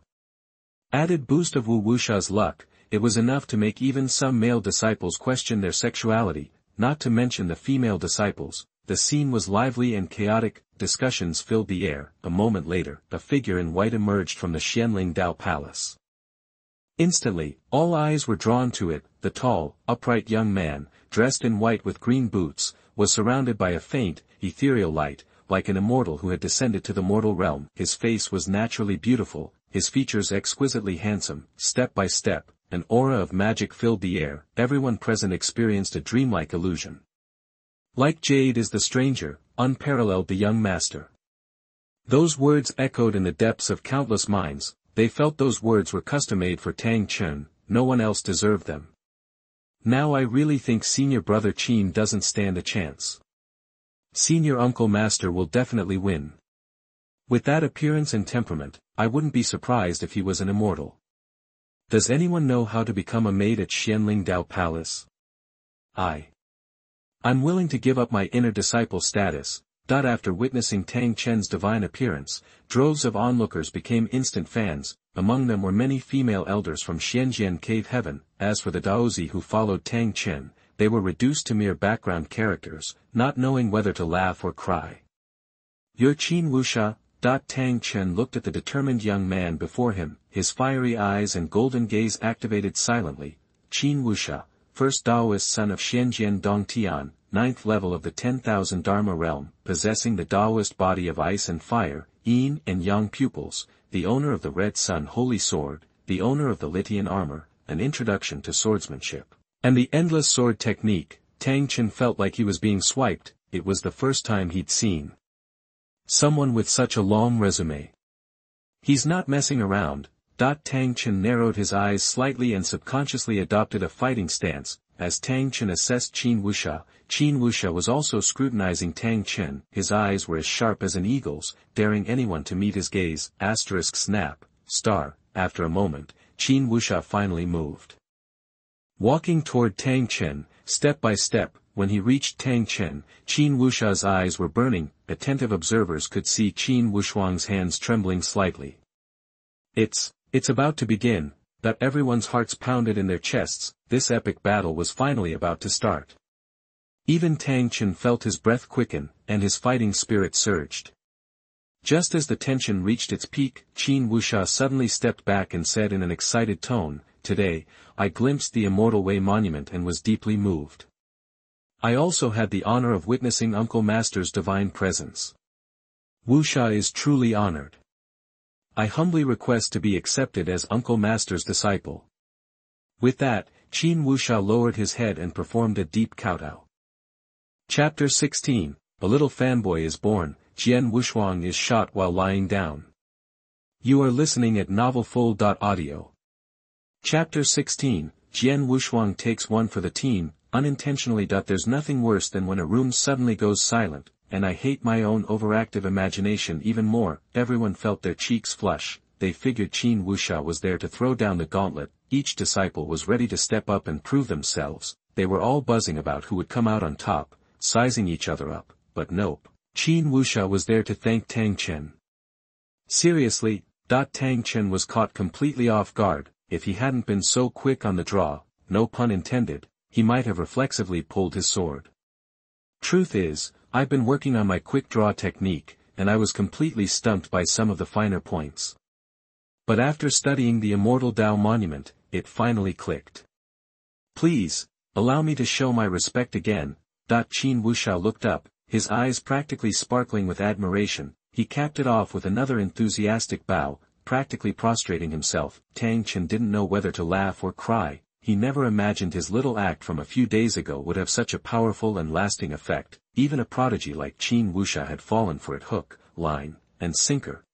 added boost of Wu Wusha's luck, it was enough to make even some male disciples question their sexuality, not to mention the female disciples. The scene was lively and chaotic, discussions filled the air. A moment later, a figure in white emerged from the Xianling Dao Palace. Instantly, all eyes were drawn to it. The tall, upright young man, dressed in white with green boots, was surrounded by a faint, ethereal light, like an immortal who had descended to the mortal realm. His face was naturally beautiful, his features exquisitely handsome. Step by step, an aura of magic filled the air. Everyone present experienced a dreamlike illusion. Like jade is the stranger, unparalleled the young master. Those words echoed in the depths of countless minds. They felt those words were custom-made for Tang Chen. No one else deserved them. Now I really think Senior Brother Qin doesn't stand a chance. Senior Uncle Master will definitely win. With that appearance and temperament, I wouldn't be surprised if he was an immortal. Does anyone know how to become a maid at Xianling Dao Palace? I'm willing to give up my inner disciple status. After witnessing Tang Chen's divine appearance, droves of onlookers became instant fans. Among them were many female elders from Shenzhen Cave Heaven. As for the Daozi who followed Tang Chen, they were reduced to mere background characters, not knowing whether to laugh or cry. Your Qin Wusha. Tang Chen looked at the determined young man before him, his fiery eyes and golden gaze activated silently. Qin Wusha, first Daoist son of Shenzhen Dongtian, 9th level of the 10,000 Dharma realm, possessing the Daoist body of ice and fire, yin and yang pupils, the owner of the Red Sun holy sword, the owner of the Litian armor, an introduction to swordsmanship, and the endless sword technique. Tang Chen felt like he was being swiped. It was the first time he'd seen someone with such a long resume. He's not messing around. Tang Chen narrowed his eyes slightly and subconsciously adopted a fighting stance. As Tang Chen assessed Qin Wusha was also scrutinizing Tang Chen. His eyes were as sharp as an eagle's, daring anyone to meet his gaze. Snap, star. After a moment, Qin Wusha finally moved. Walking toward Tang Chen, step by step, when he reached Tang Chen, Qin Wusha's eyes were burning. Attentive observers could see Qin Wushuang's hands trembling slightly. It's about to begin, that everyone's hearts pounded in their chests. This epic battle was finally about to start. Even Tang Chen felt his breath quicken, and his fighting spirit surged. Just as the tension reached its peak, Qin Wusha suddenly stepped back and said in an excited tone, "Today, I glimpsed the Immortal Way monument and was deeply moved. I also had the honor of witnessing Uncle Master's divine presence. Wusha is truly honored. I humbly request to be accepted as Uncle Master's disciple." With that, Qin Wusha lowered his head and performed a deep kowtow. Chapter 16, A Little Fanboy is Born. Jian Wushuang is shot while lying down. You are listening at novelfull.audio. Chapter 16, Jian Wushuang takes one for the team, unintentionally. There's nothing worse than when a room suddenly goes silent, and I hate my own overactive imagination even more. Everyone felt their cheeks flush. They figured Qin Wusha was there to throw down the gauntlet. Each disciple was ready to step up and prove themselves. They were all buzzing about who would come out on top, sizing each other up, but nope. Qin Wusha was there to thank Tang Chen. Seriously, Tang Chen was caught completely off guard. If he hadn't been so quick on the draw, no pun intended, he might have reflexively pulled his sword. Truth is, I've been working on my quick draw technique, and I was completely stumped by some of the finer points. But after studying the Immortal Dao monument, it finally clicked. Please, allow me to show my respect again. Qin Wusha looked up, his eyes practically sparkling with admiration. He capped it off with another enthusiastic bow, practically prostrating himself. Tang Chen didn't know whether to laugh or cry. He never imagined his little act from a few days ago would have such a powerful and lasting effect. Even a prodigy like Qin Wusha had fallen for it hook, line, and sinker.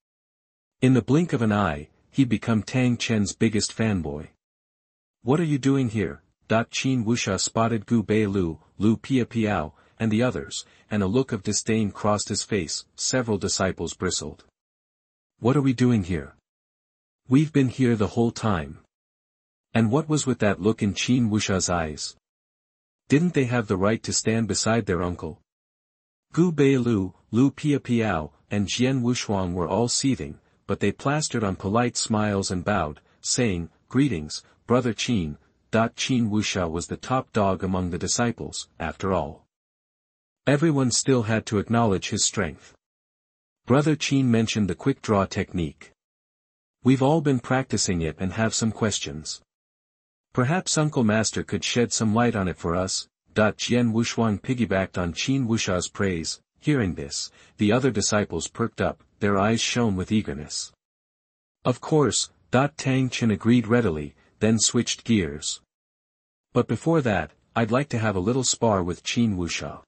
In the blink of an eye, he'd become Tang Chen's biggest fanboy. What are you doing here? Qin Wusha spotted Gu Beilu, Lu Piao, and the others, and a look of disdain crossed his face. Several disciples bristled. What are we doing here? We've been here the whole time. And what was with that look in Qin Wusha's eyes? Didn't they have the right to stand beside their uncle? Gu Beilu, Lu Piao, and Jian Wushuang were all seething, but they plastered on polite smiles and bowed, saying, "Greetings, Brother Qin." Qin Wusha was the top dog among the disciples, after all. Everyone still had to acknowledge his strength. Brother Qin mentioned the quick draw technique. We've all been practicing it and have some questions. Perhaps Uncle Master could shed some light on it for us. Jian Wushuang piggybacked on Qin Wusha's praise. Hearing this, the other disciples perked up, their eyes shone with eagerness. Of course, Tang Chen agreed readily, then switched gears. But before that, I'd like to have a little spar with Qin Wusha.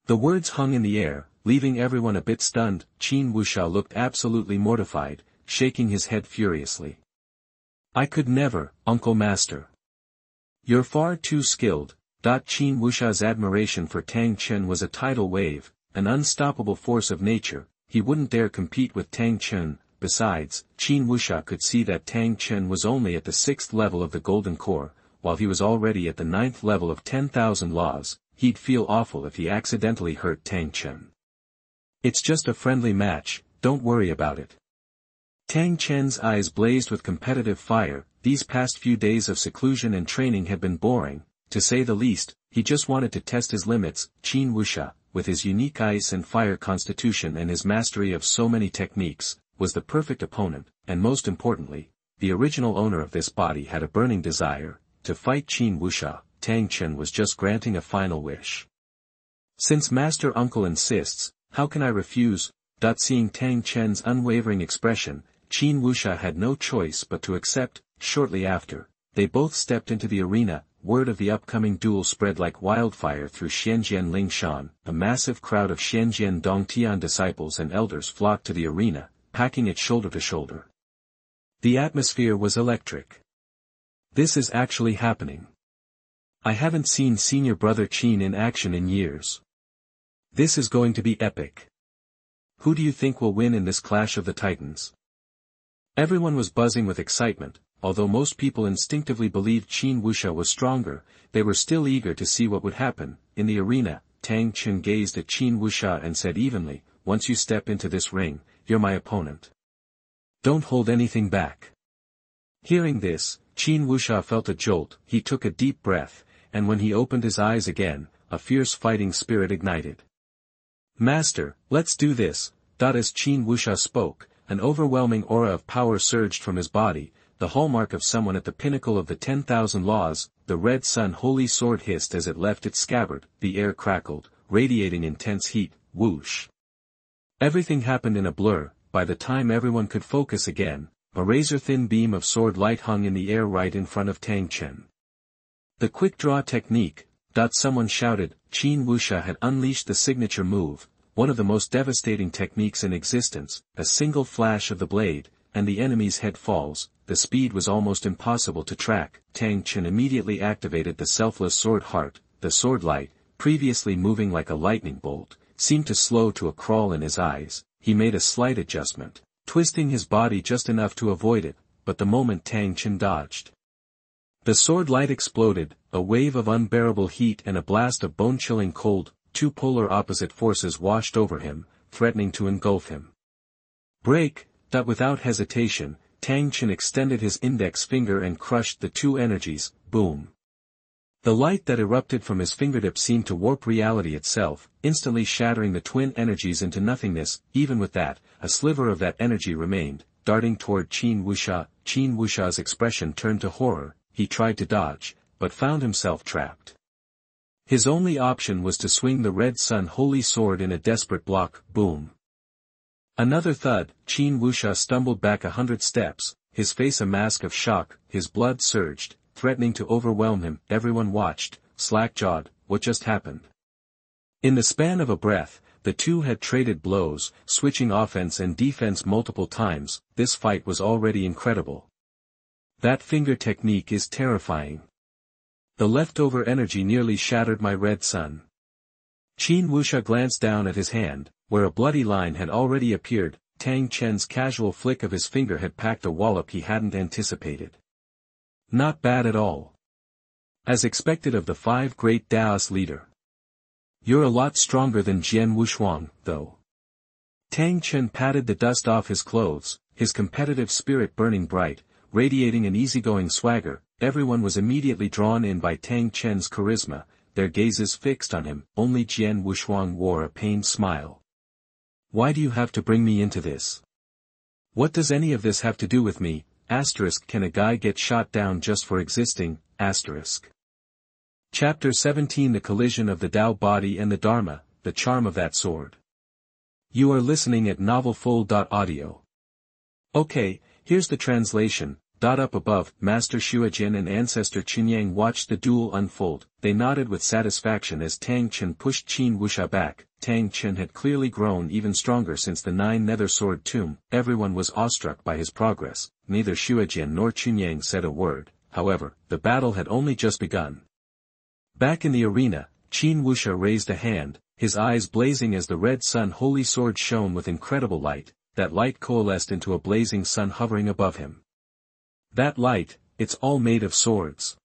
The words hung in the air, leaving everyone a bit stunned. Qin Wusha looked absolutely mortified, shaking his head furiously. I could never, Uncle Master. You're far too skilled. Qin Wusha's admiration for Tang Chen was a tidal wave, an unstoppable force of nature. He wouldn't dare compete with Tang Chen. Besides, Qin Wusha could see that Tang Chen was only at the 6th level of the Golden Core, while he was already at the 9th level of 10,000 laws. He'd feel awful if he accidentally hurt Tang Chen. It's just a friendly match, don't worry about it. Tang Chen's eyes blazed with competitive fire. These past few days of seclusion and training had been boring, to say the least. He just wanted to test his limits. Qin Wusha, with his unique ice and fire constitution and his mastery of so many techniques, was the perfect opponent, and most importantly, the original owner of this body had a burning desire to fight Qin Wusha. Tang Chen was just granting a final wish. Since Master Uncle insists, how can I refuse? Seeing Tang Chen's unwavering expression, Qin Wusha had no choice but to accept. Shortly after, they both stepped into the arena. Word of the upcoming duel spread like wildfire through Shenzhen Lingshan. A massive crowd of Shenzhen Dongtian disciples and elders flocked to the arena, packing it shoulder to shoulder. The atmosphere was electric. This is actually happening. I haven't seen Senior Brother Qin in action in years. This is going to be epic. Who do you think will win in this clash of the titans? Everyone was buzzing with excitement. Although most people instinctively believed Qin Wusha was stronger, they were still eager to see what would happen. in the arena, Tang Chen gazed at Qin Wusha and said evenly, "Once you step into this ring, you're my opponent. Don't hold anything back." Hearing this, Qin Wusha felt a jolt. He took a deep breath, and when he opened his eyes again, a fierce fighting spirit ignited. "Master, let's do this." As Qin Wusha spoke, an overwhelming aura of power surged from his body, the hallmark of someone at the pinnacle of the 10,000 laws. The red sun holy sword hissed as it left its scabbard, the air crackled, radiating intense heat. Whoosh! Everything happened in a blur. By the time everyone could focus again, a razor-thin beam of sword light hung in the air right in front of Tang Chen. "The quick draw technique," someone shouted. Qin Wusha had unleashed the signature move, one of the most devastating techniques in existence. A single flash of the blade, and the enemy's head falls. The speed was almost impossible to track. Tang Chen immediately activated the selfless sword heart. The sword light, previously moving like a lightning bolt, seemed to slow to a crawl in his eyes. He made a slight adjustment, twisting his body just enough to avoid it, but the moment Tang Chen dodged, the sword light exploded, a wave of unbearable heat and a blast of bone-chilling cold. Two polar opposite forces washed over him, threatening to engulf him. "Break!" Without hesitation, Tang Chen extended his index finger and crushed the two energies. Boom! The light that erupted from his fingertip seemed to warp reality itself, instantly shattering the twin energies into nothingness. Even with that, a sliver of that energy remained, darting toward Qin Wusha. Qin Wusha's expression turned to horror. He tried to dodge, but found himself trapped. His only option was to swing the red sun holy sword in a desperate block. Boom! Another thud. Qin Wusha stumbled back 100 steps, his face a mask of shock. His blood surged, threatening to overwhelm him. Everyone watched, slack-jawed. What just happened? In the span of a breath, the two had traded blows, switching offense and defense multiple times. This fight was already incredible. That finger technique is terrifying. The leftover energy nearly shattered my red sun. Qin Wusha glanced down at his hand, where a bloody line had already appeared. Tang Chen's casual flick of his finger had packed a wallop he hadn't anticipated. Not bad at all. As expected of the 5 great Daos leader. You're a lot stronger than Jian Wushuang, though. Tang Chen patted the dust off his clothes, his competitive spirit burning bright, radiating an easygoing swagger. Everyone was immediately drawn in by Tang Chen's charisma, their gazes fixed on him. Only Jian Wushuang wore a pained smile. "Why do you have to bring me into this? What does any of this have to do with me? Can a guy get shot down just for existing? Chapter 17 The Collision of the Tao Body and the Dharma, the Charm of That Sword. You are listening at novelfull.audio. Okay, here's the translation. Up above, Master Xuejin and Ancestor Qinyang watched the duel unfold. They nodded with satisfaction as Tang Chen pushed Qin Wusha back. Tang Chen had clearly grown even stronger since the 9 nether sword tomb. Everyone was awestruck by his progress. Neither Xuejin nor Qinyang said a word. However, the battle had only just begun. Back in the arena, Qin Wusha raised a hand, his eyes blazing as the red sun holy sword shone with incredible light. That light coalesced into a blazing sun hovering above him. "That light, it's all made of swords,"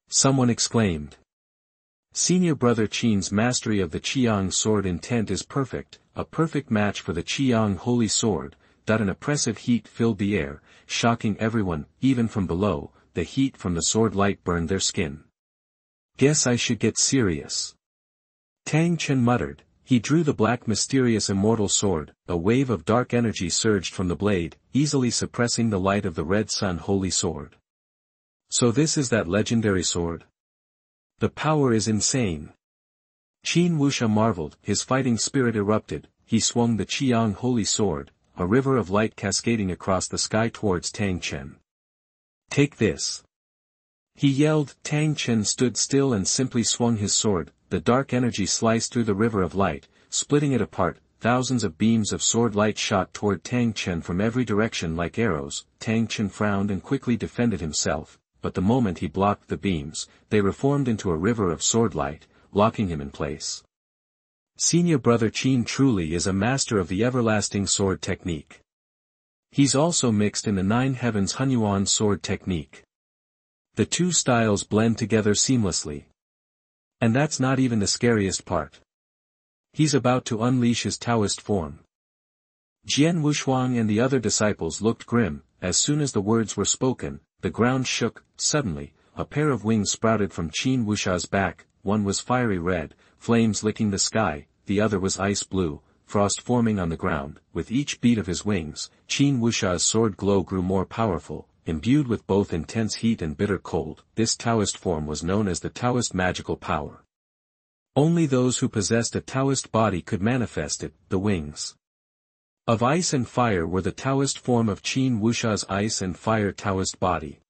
someone exclaimed. Senior brother Qin's mastery of the Qiang sword intent is perfect, a perfect match for the Qiang holy sword. An oppressive heat filled the air, shocking everyone. Even from below, the heat from the sword light burned their skin. "Guess I should get serious," Tang Chen muttered. He drew the black mysterious immortal sword. A wave of dark energy surged from the blade, easily suppressing the light of the red sun holy sword. So this is that legendary sword? The power is insane. Qin Wusha marveled. His fighting spirit erupted. He swung the Qiang holy sword, a river of light cascading across the sky towards Tang Chen. "Take this," he yelled. Tang Chen stood still and simply swung his sword. The dark energy sliced through the river of light, splitting it apart. Thousands of beams of sword light shot toward Tang Chen from every direction like arrows. Tang Chen frowned and quickly defended himself, but the moment he blocked the beams, they reformed into a river of sword light, locking him in place. Senior brother Qin truly is a master of the everlasting sword technique. He's also mixed in the 9 heavens Xuanhuan sword technique. The two styles blend together seamlessly. And that's not even the scariest part. He's about to unleash his Taoist form. Jian Wushuang and the other disciples looked grim. As soon as the words were spoken, the ground shook. Suddenly, a pair of wings sprouted from Qin Wusha's back. One was fiery red, flames licking the sky, the other was ice blue, frost forming on the ground. With each beat of his wings, Qin Wusha's sword glow grew more powerful, imbued with both intense heat and bitter cold. This Taoist form was known as the Taoist magical power. Only those who possessed a Taoist body could manifest it. The wings of ice and fire were the Taoist form of Qin Wusha's ice and fire Taoist body.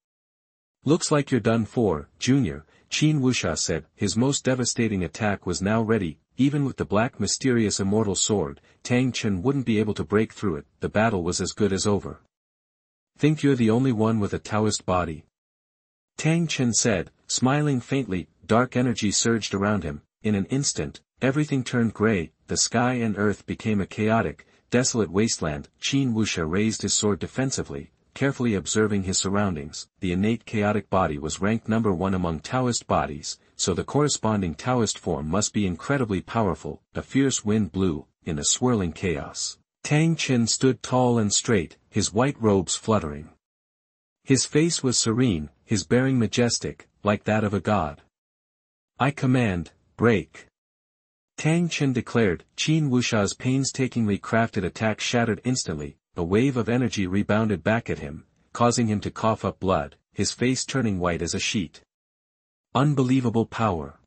Looks like you're done for, Junior, Qin Wusha said. His most devastating attack was now ready. Even with the black mysterious immortal sword, Tang Chen wouldn't be able to break through it. The battle was as good as over. Think you're the only one with a Taoist body? Tang Chen said, smiling faintly. Dark energy surged around him. In an instant, everything turned gray. The sky and earth became a chaotic, desolate wasteland. Qin Wusha raised his sword defensively, carefully observing his surroundings. The innate chaotic body was ranked number 1 among Taoist bodies, so the corresponding Taoist form must be incredibly powerful. A fierce wind blew, in a swirling chaos. Tang Chen stood tall and straight, his white robes fluttering. His face was serene, his bearing majestic, like that of a god. I command, break. Tang Chen declared. Qin Wusha's painstakingly crafted attack shattered instantly. A wave of energy rebounded back at him, causing him to cough up blood, his face turning white as a sheet. Unbelievable power.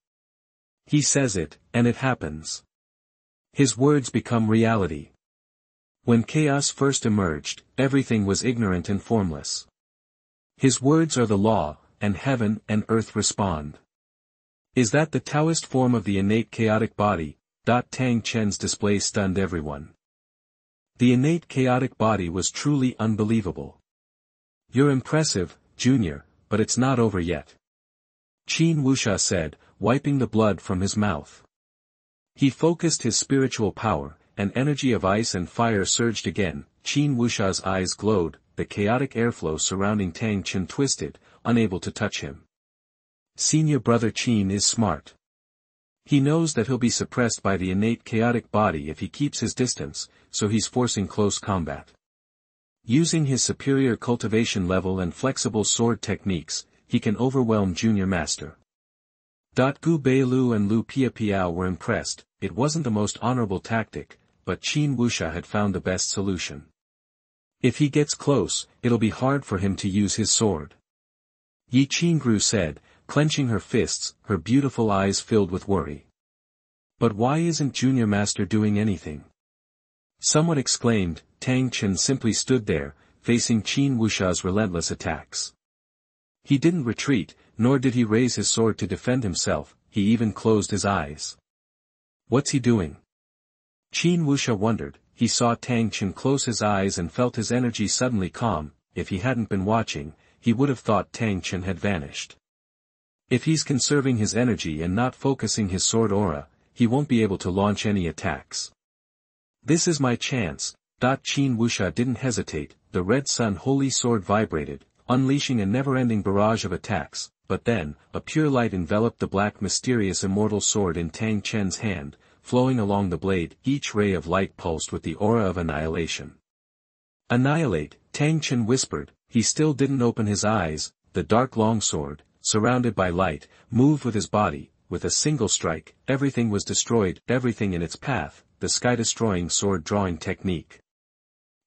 He says it, and it happens. His words become reality. When chaos first emerged, everything was ignorant and formless. His words are the law, and heaven and earth respond. Is that the Taoist form of the innate chaotic body? Tang Chen's display stunned everyone. The innate chaotic body was truly unbelievable. You're impressive, Junior, but it's not over yet. Qin Wusha said, wiping the blood from his mouth. He focused his spiritual power, and energy of ice and fire surged again. Qin Wusha's eyes glowed, the chaotic airflow surrounding Tang Chen twisted, unable to touch him. Senior brother Qin is smart. He knows that he'll be suppressed by the innate chaotic body if he keeps his distance, so he's forcing close combat. Using his superior cultivation level and flexible sword techniques, he can overwhelm Junior Master. Gu Beilu and Lu Piapiao were impressed. It wasn't the most honorable tactic, but Qin Wusha had found the best solution. If he gets close, it'll be hard for him to use his sword. Ye Qingrou said, clenching her fists, her beautiful eyes filled with worry. But why isn't Junior Master doing anything? Someone exclaimed. Tang Chen simply stood there, facing Qin Wusha's relentless attacks. He didn't retreat, nor did he raise his sword to defend himself. He even closed his eyes. What's he doing? Qin Wusha wondered. He saw Tang Chen close his eyes and felt his energy suddenly calm. If he hadn't been watching, he would have thought Tang Chen had vanished. If he's conserving his energy and not focusing his sword aura, he won't be able to launch any attacks. This is my chance. Qin Wusha didn't hesitate. The red sun holy sword vibrated, unleashing a never-ending barrage of attacks. But then, a pure light enveloped the black mysterious immortal sword in Tang Chen's hand, flowing along the blade. Each ray of light pulsed with the aura of annihilation. Annihilate, Tang Chen whispered. He still didn't open his eyes. The dark longsword, surrounded by light, moved with his body. With a single strike, everything was destroyed, everything in its path, the sky-destroying sword-drawing technique.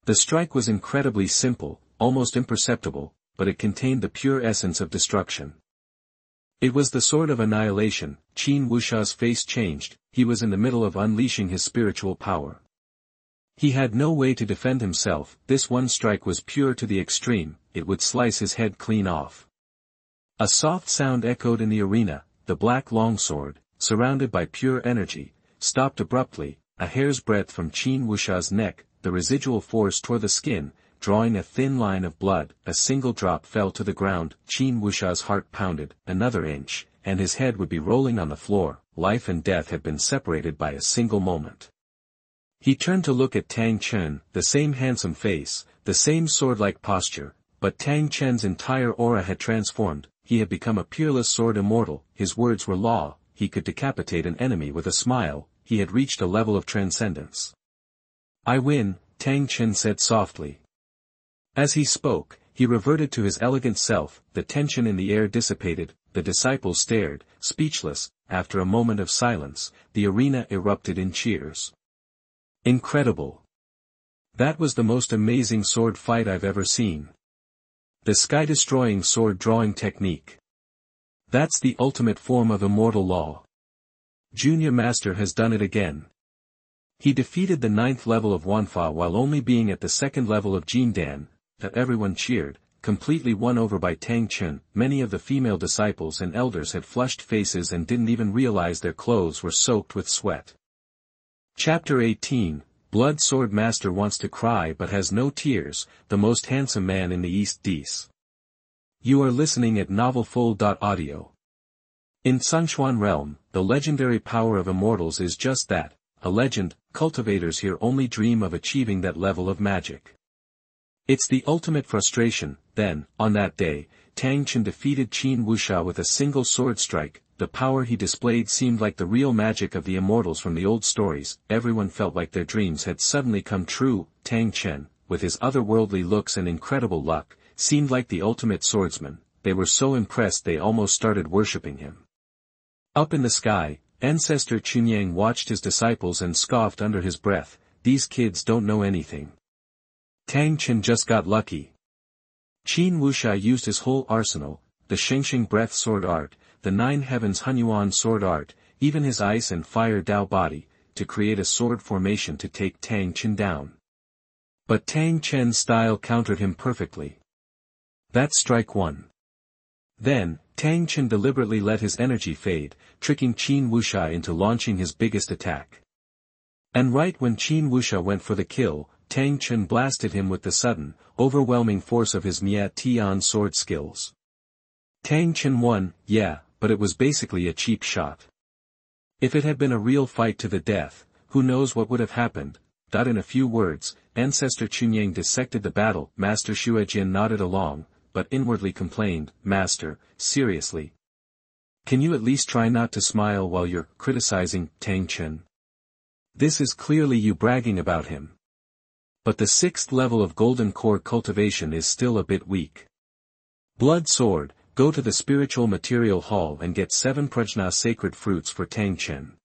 The strike was incredibly simple, almost imperceptible, but it contained the pure essence of destruction. It was the sword of annihilation. Qin Wusha's face changed. He was in the middle of unleashing his spiritual power. He had no way to defend himself. This one strike was pure to the extreme. It would slice his head clean off. A soft sound echoed in the arena. The black longsword, surrounded by pure energy, stopped abruptly, a hair's breadth from Qin Wusha's neck. The residual force tore the skin, drawing a thin line of blood. A single drop fell to the ground. Qin Wusha's heart pounded. Another inch, and his head would be rolling on the floor. Life and death had been separated by a single moment. He turned to look at Tang Chen, the same handsome face, the same sword-like posture, but Tang Chen's entire aura had transformed. He had become a peerless sword immortal. His words were law. he could decapitate an enemy with a smile, he had reached a level of transcendence. "I win," Tang Chen said softly. As he spoke, he reverted to his elegant self, the tension in the air dissipated, the disciples stared, speechless. After a moment of silence, the arena erupted in cheers. "Incredible. That was the most amazing sword fight I've ever seen. The sky-destroying sword-drawing technique. That's the ultimate form of immortal law. Junior Master has done it again. He defeated the 9th level of Wanfa while only being at the 2nd level of Jindan." That everyone cheered, completely won over by Tang Chen. Many of the female disciples and elders had flushed faces and didn't even realize their clothes were soaked with sweat. Chapter 18, Blood Sword Master wants to cry but has no tears, the most handsome man in the East Dese. You are listening at novelfull.audio. In Xuanhuan realm, the legendary power of immortals is just that, a legend. Cultivators here only dream of achieving that level of magic. It's the ultimate frustration. Then, on that day, Tang Chen defeated Qin Wusha with a single sword strike. The power he displayed seemed like the real magic of the immortals from the old stories. Everyone felt like their dreams had suddenly come true. Tang Chen, with his otherworldly looks and incredible luck, seemed like the ultimate swordsman. They were so impressed they almost started worshipping him. Up in the sky, Ancestor Chunyang watched his disciples and scoffed under his breath, "These kids don't know anything. Tang Chen just got lucky." Qin Wusha used his whole arsenal, the Shengsheng breath sword art, the 9 heavens Xuanhuan sword art, even his ice and fire Dao body, to create a sword formation to take Tang Chen down. But Tang Chen's style countered him perfectly. That strike won. Then, Tang Chen deliberately let his energy fade, tricking Qin Wusha into launching his biggest attack. And right when Qin Wusha went for the kill, Tang Chen blasted him with the sudden, overwhelming force of his Miat Tian sword skills. Tang Chen won, yeah, but it was basically a cheap shot. If it had been a real fight to the death, who knows what would have happened. In a few words, Ancestor Chunyang dissected the battle. Master Xuejian nodded along, but inwardly complained, "Master, seriously? Can you at least try not to smile while you're criticizing Tang Chen? This is clearly you bragging about him. But the 6th level of Golden Core cultivation is still a bit weak. Blood Sword, go to the Spiritual Material Hall and get 7 Prajna sacred fruits for Tang Chen."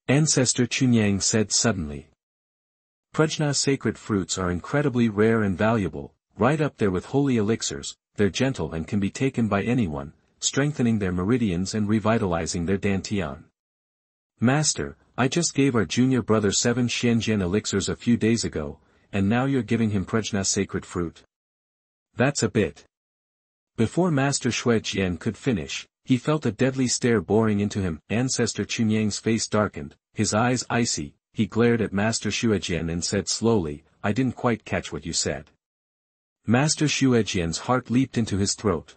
Ancestor Chunyang said suddenly. Prajna sacred fruits are incredibly rare and valuable, right up there with holy elixirs. They're gentle and can be taken by anyone, strengthening their meridians and revitalizing their dantian. "Master, I just gave our junior brother 7 Xianjian elixirs a few days ago, and now you're giving him Prajna sacred fruit? That's a bit." Before Master Xuejian could finish, he felt a deadly stare boring into him. Ancestor Chunyang's face darkened, his eyes icy. He glared at Master Xuejian and said slowly, "I didn't quite catch what you said." Master Xuejian's heart leaped into his throat.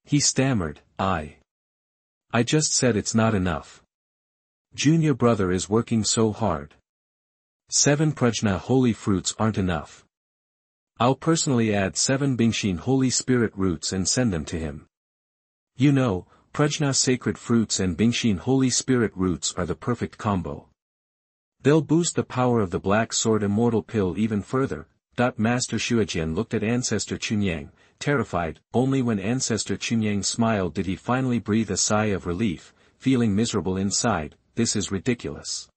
He stammered, I just said it's not enough. Junior brother is working so hard. 7 Prajna holy fruits aren't enough. I'll personally add 7 Bingxin Holy Spirit roots and send them to him. You know, Prajna sacred fruits and Bingxin Holy Spirit roots are the perfect combo. They'll boost the power of the Black Sword Immortal Pill even further. Master Xuejian looked at Ancestor Chunyang, terrified. Only when Ancestor Chunyang smiled did he finally breathe a sigh of relief, feeling miserable inside. This is ridiculous.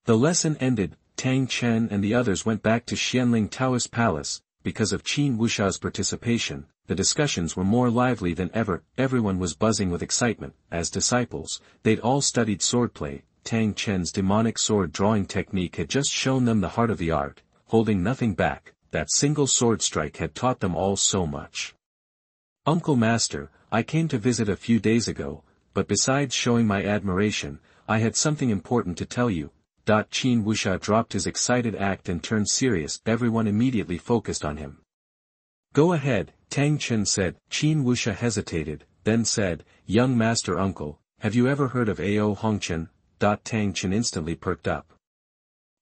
The lesson ended. Tang Chen and the others went back to Xianling Taoist Palace. Because of Qin Wusha's participation, the discussions were more lively than ever. Everyone was buzzing with excitement. As disciples, they'd all studied swordplay. Tang Chen's demonic sword drawing technique had just shown them the heart of the art, holding nothing back. That single sword strike had taught them all so much. Uncle Master, I came to visit a few days ago, but besides showing my admiration, I had something important to tell you. Qin Wusha dropped his excited act and turned serious. Everyone immediately focused on him. Go ahead, Tang Chen said. Qin Wusha hesitated, then said, Young Master Uncle, have you ever heard of Ao Hongchen? Tang Chen instantly perked up.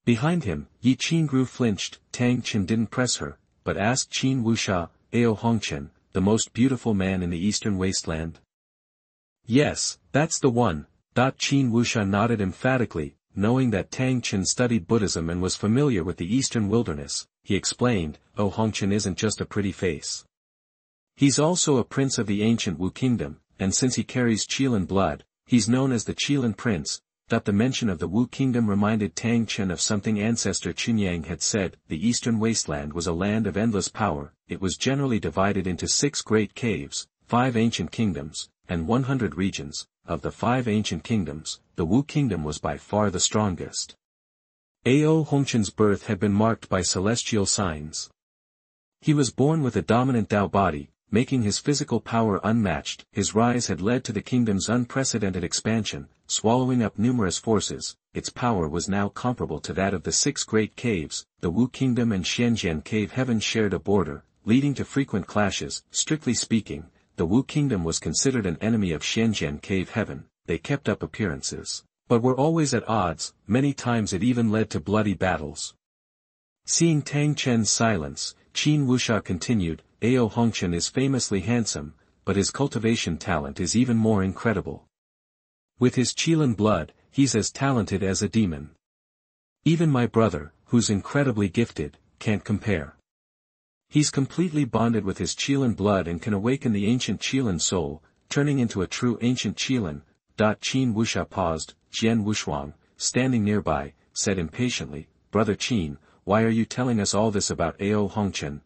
Behind him, Ye Qingrou flinched. Tang Chen didn't press her, but asked Qin Wusha, Ao Hongchen, the most beautiful man in the eastern wasteland? Yes, that's the one. Qin Wusha nodded emphatically, knowing that Tang Chen studied Buddhism and was familiar with the eastern wilderness. He explained, Ao Hongchen isn't just a pretty face. He's also a prince of the ancient Wu kingdom, and since he carries Qilin blood, he's known as the Qilin prince. The mention of the Wu kingdom reminded Tang Chen of something ancestor Chunyang had said. The eastern wasteland was a land of endless power. It was generally divided into 6 great caves, 5 ancient kingdoms, and 100 regions. Of the 5 ancient kingdoms, the Wu kingdom was by far the strongest. Ao Hongchen's birth had been marked by celestial signs. He was born with a dominant Dao body, making his physical power unmatched. His rise had led to the kingdom's unprecedented expansion, swallowing up numerous forces. Its power was now comparable to that of the 6 great caves. The Wu kingdom and Xianjian cave heaven shared a border, leading to frequent clashes. Strictly speaking, the Wu kingdom was considered an enemy of Xianjian cave heaven. They kept up appearances, but were always at odds. Many times it even led to bloody battles. Seeing Tang Chen's silence, Qin Wusha continued, Ao Hongchen is famously handsome, but his cultivation talent is even more incredible. With his Qilin blood, he's as talented as a demon. Even my brother, who's incredibly gifted, can't compare. He's completely bonded with his Qilin blood and can awaken the ancient Qilin soul, turning into a true ancient Qilin. Qin Wusha paused. Jian Wushuang, standing nearby, said impatiently, Brother Qin, why are you telling us all this about Ao Hongchen?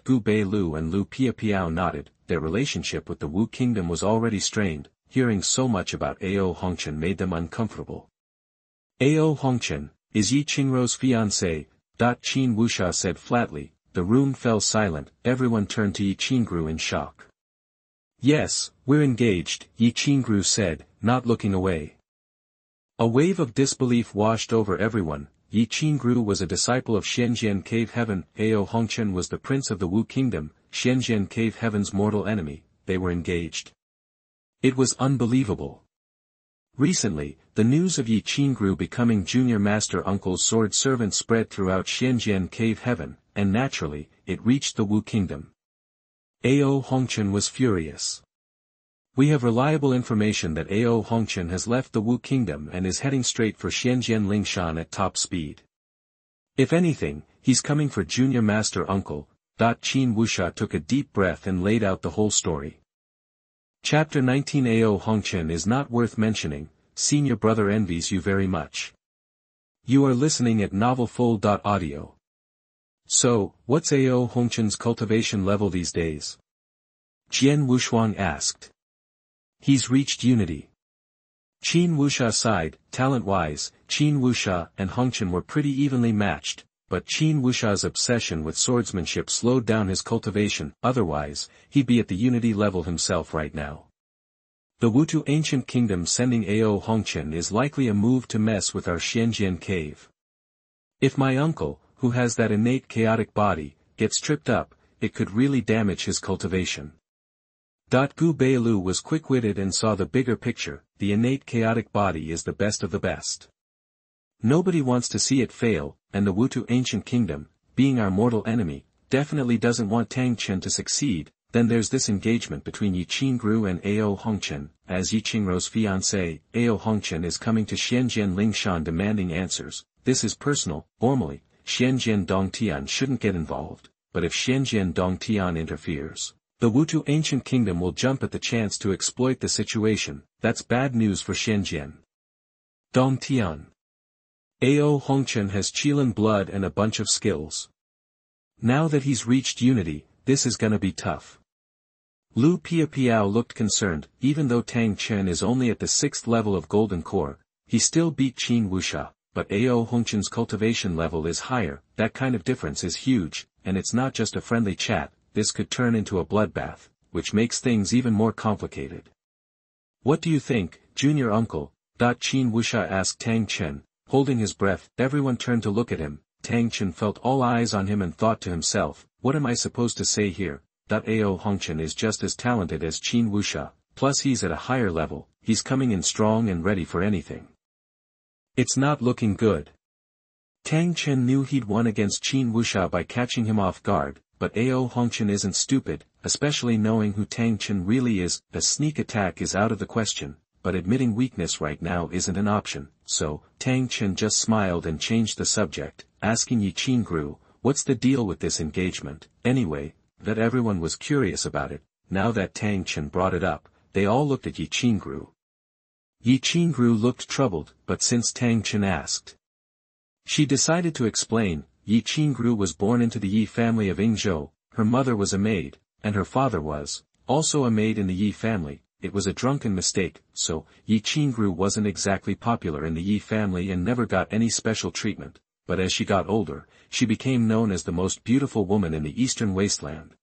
Gu Bei Lu and Lu Piapiao nodded. Their relationship with the Wu kingdom was already strained. Hearing so much about Ao Hongchen made them uncomfortable. Ao Hongchen is Ye Qingrou's fiancé. Qin Wusha said flatly. The room fell silent. Everyone turned to Ye Qingrou in shock. Yes, we're engaged, Ye Qingrou said, not looking away. A wave of disbelief washed over everyone. Ye Qingrou was a disciple of Xianjian cave heaven. Ao Hongchen was the prince of the Wu kingdom, Xianjian cave heaven's mortal enemy. They were engaged. It was unbelievable. Recently, the news of Ye Qingrou becoming junior master uncle's sword servant spread throughout Xianjian cave heaven, and naturally, it reached the Wu kingdom. Ao Hongchen was furious. We have reliable information that Ao Hongchen has left the Wu kingdom and is heading straight for Xianjian Lingshan at top speed. If anything, he's coming for junior master uncle. Qin Wusha took a deep breath and laid out the whole story. Chapter 19 Ao Hongchen is not worth mentioning. Senior brother envies you very much. You are listening at novelfull.audio. So, what's Ao Hongchen's cultivation level these days? Jian Wushuang asked. He's reached unity. Qin Wusha sighed. Talent-wise, Qin Wusha and Hongchen were pretty evenly matched, but Qin Wusha's obsession with swordsmanship slowed down his cultivation. Otherwise, he'd be at the unity level himself right now. The Wutu ancient kingdom sending Ao Hongchen is likely a move to mess with our Xianjian cave. If my uncle, who has that innate chaotic body, gets tripped up, it could really damage his cultivation. Gu Beilu was quick-witted and saw the bigger picture. The innate chaotic body is the best of the best. Nobody wants to see it fail, and the Wutu ancient kingdom, being our mortal enemy, definitely doesn't want Tang Chen to succeed. Then there's this engagement between Ye Qingrou and Ao Hongchen. As Ye Qingrou's fiancé, Ao Hongchen is coming to Xianjian Lingshan demanding answers. This is personal. Formally, Xianjian Dongtian shouldn't get involved, but if Xianjian Dongtian interferes, the Wutu ancient kingdom will jump at the chance to exploit the situation. That's bad news for Xianjian Dongtian. Ao Hongchen has Qilin blood and a bunch of skills. Now that he's reached unity, this is gonna be tough. Lu Piapiao looked concerned. Even though Tang Chen is only at the 6th level of Golden Core, he still beat Qin Wusha, but Ao Hongchen's cultivation level is higher. That kind of difference is huge, and it's not just a friendly chat. This could turn into a bloodbath, which makes things even more complicated. What do you think, junior uncle? Qin Wusha asked Tang Chen, holding his breath. Everyone turned to look at him. Tang Chen felt all eyes on him and thought to himself, what am I supposed to say here? Ao Hongchen is just as talented as Qin Wusha, plus he's at a higher level. He's coming in strong and ready for anything. It's not looking good. Tang Chen knew he'd won against Qin Wusha by catching him off guard, but Ao Hongchen isn't stupid, especially knowing who Tang Chen really is. A sneak attack is out of the question. but admitting weakness right now isn't an option, so, Tang Chen just smiled and changed the subject, asking Ye Qingrou, what's the deal with this engagement, anyway, that everyone was curious about it. Now that Tang Chen brought it up, they all looked at Ye Qingrou. Ye Qingrou looked troubled, but since Tang Chen asked, she decided to explain. Ye Qingrou was born into the Ye family of Yingzhou, her mother was a maid, and her father was, also a maid in the Ye family. It was a drunken mistake, so, Ye Qingrou wasn't exactly popular in the Ye family and never got any special treatment, but as she got older, she became known as the most beautiful woman in the eastern wasteland.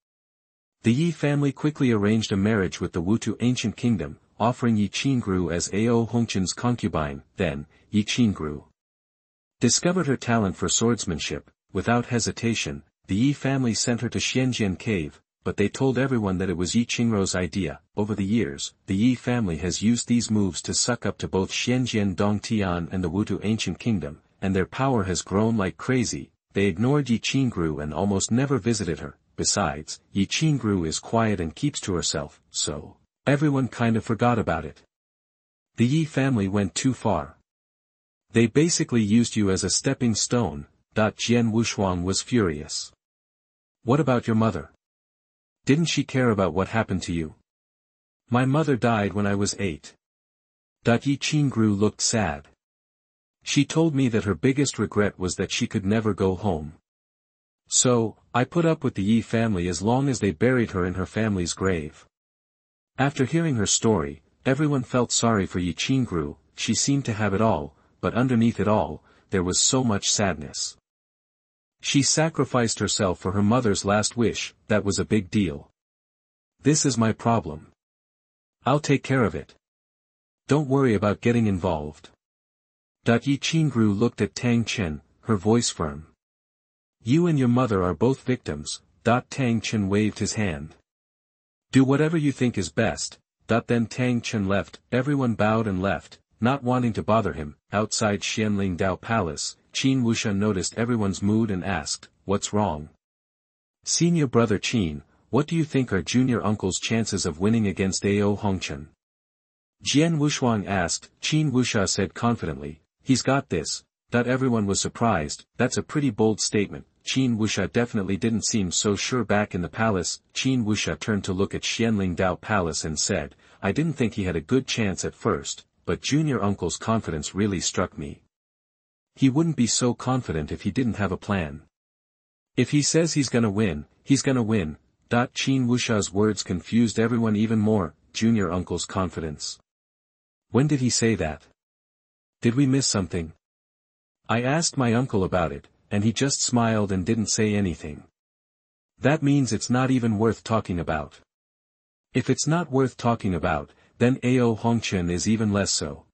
The Ye family quickly arranged a marriage with the Wutu ancient kingdom, offering Ye Qingrou as Ao Hongchen's concubine. Then, Ye Qingrou discovered her talent for swordsmanship. Without hesitation, the Ye family sent her to Xianjian cave, but they told everyone that it was Ye Qingrou's idea. Over the years, the Ye family has used these moves to suck up to both Xianjian Dongtian and the Wutu ancient kingdom, and their power has grown like crazy. They ignored Ye Qingrou and almost never visited her. Besides, Ye Qingrou is quiet and keeps to herself, so everyone kind of forgot about it. The Ye family went too far. They basically used you as a stepping stone. Jian Wushuang was furious. What about your mother? Didn't she care about what happened to you? My mother died when I was 8. Ye Qingrou looked sad. She told me that her biggest regret was that she could never go home. So, I put up with the Ye family as long as they buried her in her family's grave. After hearing her story, everyone felt sorry for Ye Qingrou. She seemed to have it all, but underneath it all, there was so much sadness. She sacrificed herself for her mother's last wish. That was a big deal. This is my problem. I'll take care of it. Don't worry about getting involved. Ye Qingrou looked at Tang Chen, her voice firm. You and your mother are both victims. Tang Chen waved his hand. Do whatever you think is best. Then Tang Chen left. Everyone bowed and left, not wanting to bother him. Outside Xianling Dao Palace, Qin Wusha noticed everyone's mood and asked, what's wrong? Senior brother Qin, what do you think are junior uncle's chances of winning against Ao Hongchen? Jian Wushuang asked. Qin Wusha said confidently, he's got this. Everyone was surprised. That's a pretty bold statement. Qin Wusha definitely didn't seem so sure. Back in the palace, Qin Wusha turned to look at Xianling Dao Palace and said, I didn't think he had a good chance at first, but junior uncle's confidence really struck me. He wouldn't be so confident if he didn't have a plan. If he says he's gonna win, he's gonna win. Qin Wusha's words confused everyone even more. Junior uncle's confidence. When did he say that? Did we miss something? I asked my uncle about it, and he just smiled and didn't say anything. That means it's not even worth talking about. If it's not worth talking about, then Ao Hongchen is even less so.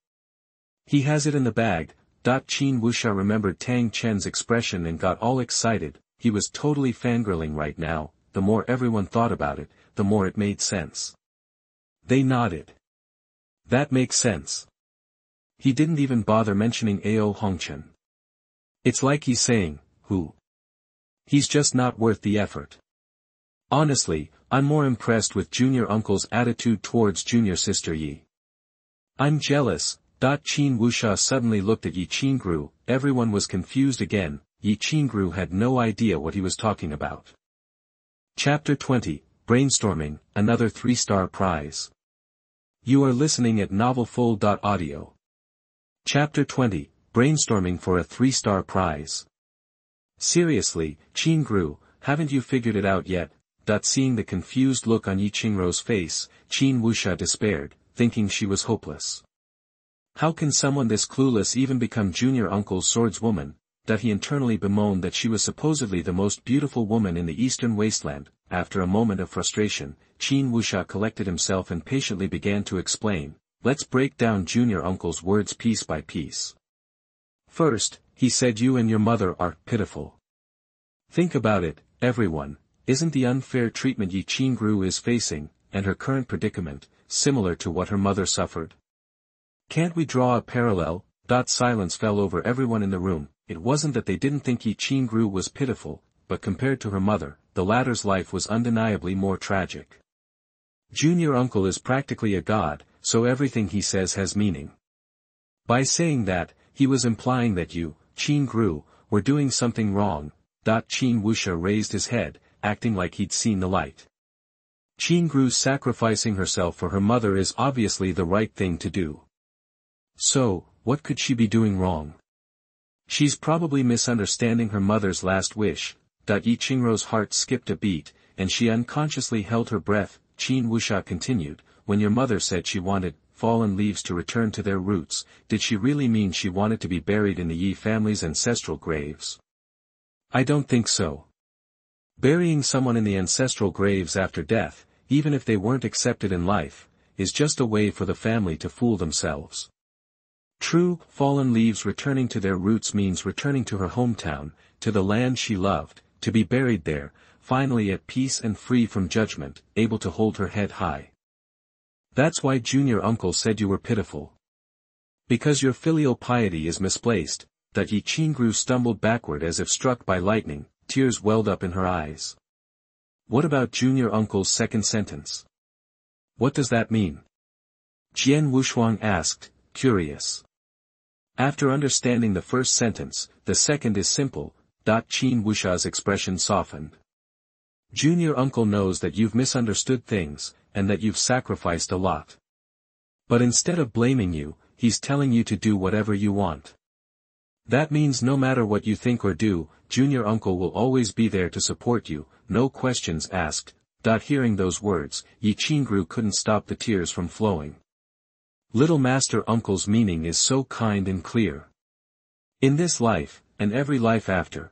He has it in the bag. Qin Wusha remembered Tang Chen's expression and got all excited. He was totally fangirling right now. The more everyone thought about it, the more it made sense. They nodded. That makes sense. He didn't even bother mentioning Ao Hongchen. It's like he's saying, who? He's just not worth the effort. Honestly, I'm more impressed with junior uncle's attitude towards junior sister Yi. I'm jealous. Qin Wusha suddenly looked at Ye Qingrou. Everyone was confused again. Ye Qingrou had no idea what he was talking about. Chapter 20, Brainstorming, another 3-star prize. You are listening at novelfull.audio. Chapter 20, Brainstorming for a 3-star prize. Seriously, Qingrou, haven't you figured it out yet? Seeing the confused look on Ye Qingrou's face, Qin Wusha despaired, thinking she was hopeless. How can someone this clueless even become junior uncle's swordswoman? He internally bemoaned that she was supposedly the most beautiful woman in the eastern wasteland. After a moment of frustration, Qin Wusha collected himself and patiently began to explain. Let's break down junior uncle's words piece by piece. First, he said you and your mother are pitiful. Think about it, everyone. Isn't the unfair treatment Ye Qingrou is facing, and her current predicament, similar to what her mother suffered? Can't we draw a parallel? Silence fell over everyone in the room. It wasn't that they didn't think Ye Qingrou was pitiful, but compared to her mother, the latter's life was undeniably more tragic. Junior uncle is practically a god, so everything he says has meaning. By saying that, he was implying that you, Qingrou, were doing something wrong. Qin Wusha raised his head, acting like he'd seen the light. Qingrou sacrificing herself for her mother is obviously the right thing to do. So, what could she be doing wrong? She's probably misunderstanding her mother's last wish. Ye Qingrou's heart skipped a beat, and she unconsciously held her breath. Qin Wusha continued, when your mother said she wanted fallen leaves to return to their roots, did she really mean she wanted to be buried in the Yi family's ancestral graves? I don't think so. Burying someone in the ancestral graves after death, even if they weren't accepted in life, is just a way for the family to fool themselves. True, fallen leaves returning to their roots means returning to her hometown, to the land she loved, to be buried there, finally at peace and free from judgment, able to hold her head high. That's why junior uncle said you were pitiful. Because your filial piety is misplaced. Ye Qingrou stumbled backward as if struck by lightning, tears welled up in her eyes. What about junior uncle's second sentence? What does that mean? Jian Wushuang asked, curious. After understanding the first sentence, the second is simple. Qin Wusha's expression softened. Junior uncle knows that you've misunderstood things, and that you've sacrificed a lot. But instead of blaming you, he's telling you to do whatever you want. That means no matter what you think or do, junior uncle will always be there to support you, no questions asked. Hearing those words, Ye Qingrou couldn't stop the tears from flowing. Little master uncle's meaning is so kind and clear. In this life, and every life after,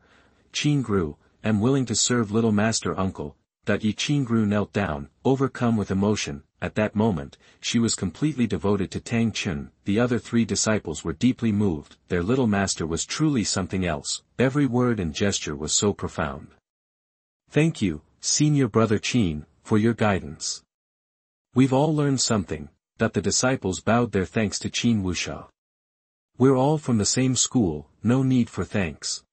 Qingrou, am willing to serve little master uncle. Ye Qingrou knelt down, overcome with emotion. At that moment, she was completely devoted to Tang Chen. The other three disciples were deeply moved. Their little master was truly something else. Every word and gesture was so profound. Thank you, senior brother Qin, for your guidance. We've all learned something. The disciples bowed their thanks to Qin Wusha. We're all from the same school, no need for thanks.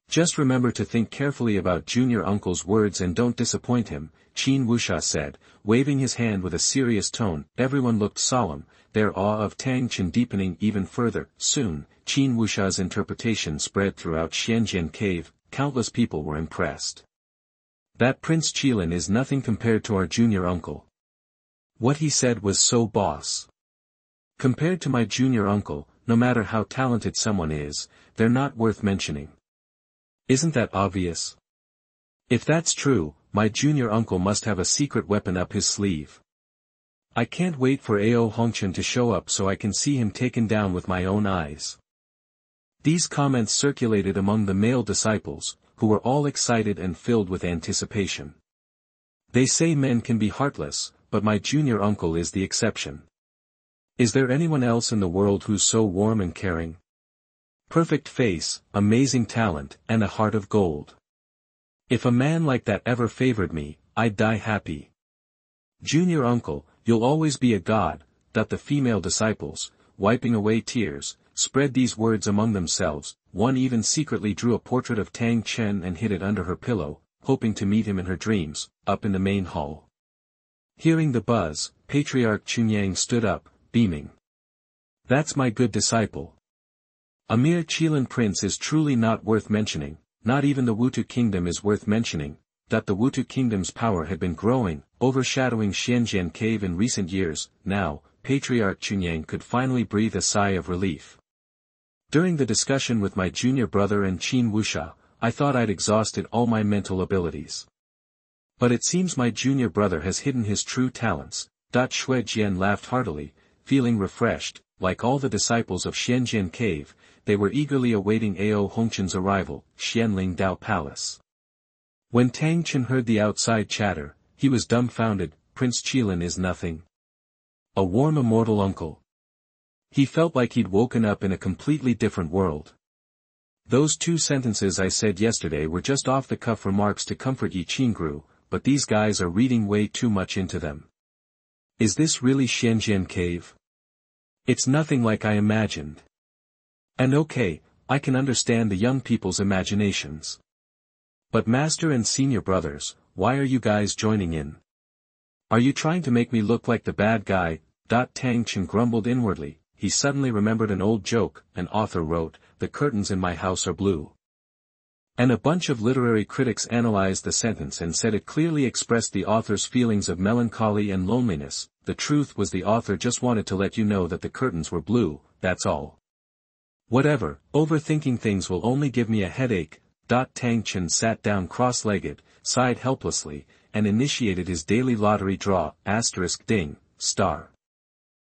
Just remember to think carefully about junior uncle's words and don't disappoint him, Qin Wusha said, waving his hand with a serious tone. Everyone looked solemn, their awe of Tang Chen deepening even further. Soon, Qin Wusha's interpretation spread throughout Xianjian Cave. Countless people were impressed. That Prince Qilin is nothing compared to our junior uncle. What he said was so boss. Compared to my junior uncle, no matter how talented someone is, they're not worth mentioning. Isn't that obvious? If that's true, my junior uncle must have a secret weapon up his sleeve. I can't wait for Ao Hongchen to show up so I can see him taken down with my own eyes. These comments circulated among the male disciples, who were all excited and filled with anticipation. They say men can be heartless, but my junior uncle is the exception. Is there anyone else in the world who's so warm and caring? Perfect face, amazing talent, and a heart of gold. If a man like that ever favored me, I'd die happy. Junior uncle, you'll always be a god. The female disciples, wiping away tears, spread these words among themselves. One even secretly drew a portrait of Tang Chen and hid it under her pillow, hoping to meet him in her dreams, up in the main hall. Hearing the buzz, Patriarch Chunyang stood up, beaming. That's my good disciple. A mere Qilin prince is truly not worth mentioning. Not even the Wutu kingdom is worth mentioning. The Wutu kingdom's power had been growing, overshadowing Xianjian Cave in recent years. Now, Patriarch Chunyang could finally breathe a sigh of relief. During the discussion with my junior brother and Qin Wusha, I thought I'd exhausted all my mental abilities. But it seems my junior brother has hidden his true talents. Shui Jian laughed heartily, feeling refreshed. Like all the disciples of Xianjian Cave, they were eagerly awaiting Ao Hongchen's arrival, Xianling Dao Palace. When Tang Chen heard the outside chatter, he was dumbfounded. Prince Qilin is nothing. A warm immortal uncle. He felt like he'd woken up in a completely different world. Those 2 sentences I said yesterday were just off-the-cuff remarks to comfort Ye Qingrou, but these guys are reading way too much into them. Is this really Xianjian Cave? It's nothing like I imagined. And okay, I can understand the young people's imaginations. But master and senior brothers, why are you guys joining in? Are you trying to make me look like the bad guy? Tang Chen grumbled inwardly. He suddenly remembered an old joke. An author wrote, "The curtains in my house are blue." And a bunch of literary critics analyzed the sentence and said it clearly expressed the author's feelings of melancholy and loneliness. The truth was the author just wanted to let you know that the curtains were blue, that's all. Whatever, overthinking things will only give me a headache. Tang Chen sat down cross-legged, sighed helplessly, and initiated his daily lottery draw. Ding, star.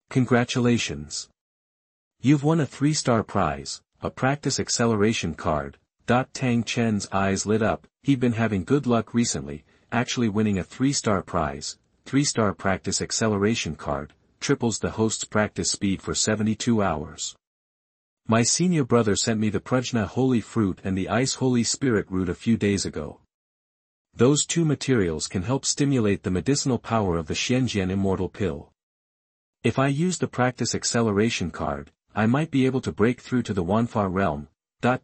Congratulations. You've won a 3-star prize, a practice acceleration card. Tang Chen's eyes lit up. He'd been having good luck recently, actually winning a 3-star prize. 3-star practice acceleration card, triples the host's practice speed for 72 hours. My senior brother sent me the Prajna Holy Fruit and the Ice Holy Spirit Root a few days ago. Those two materials can help stimulate the medicinal power of the Xianjian Immortal pill. If I use the practice acceleration card, I might be able to break through to the Wanfa realm.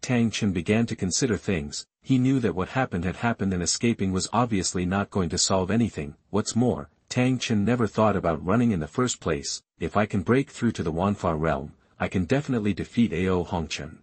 Tang Chen began to consider things. He knew that what happened had happened and escaping was obviously not going to solve anything. What's more, Tang Chen never thought about running in the first place. If I can break through to the Wanfa realm, I can definitely defeat Ao Hongchen.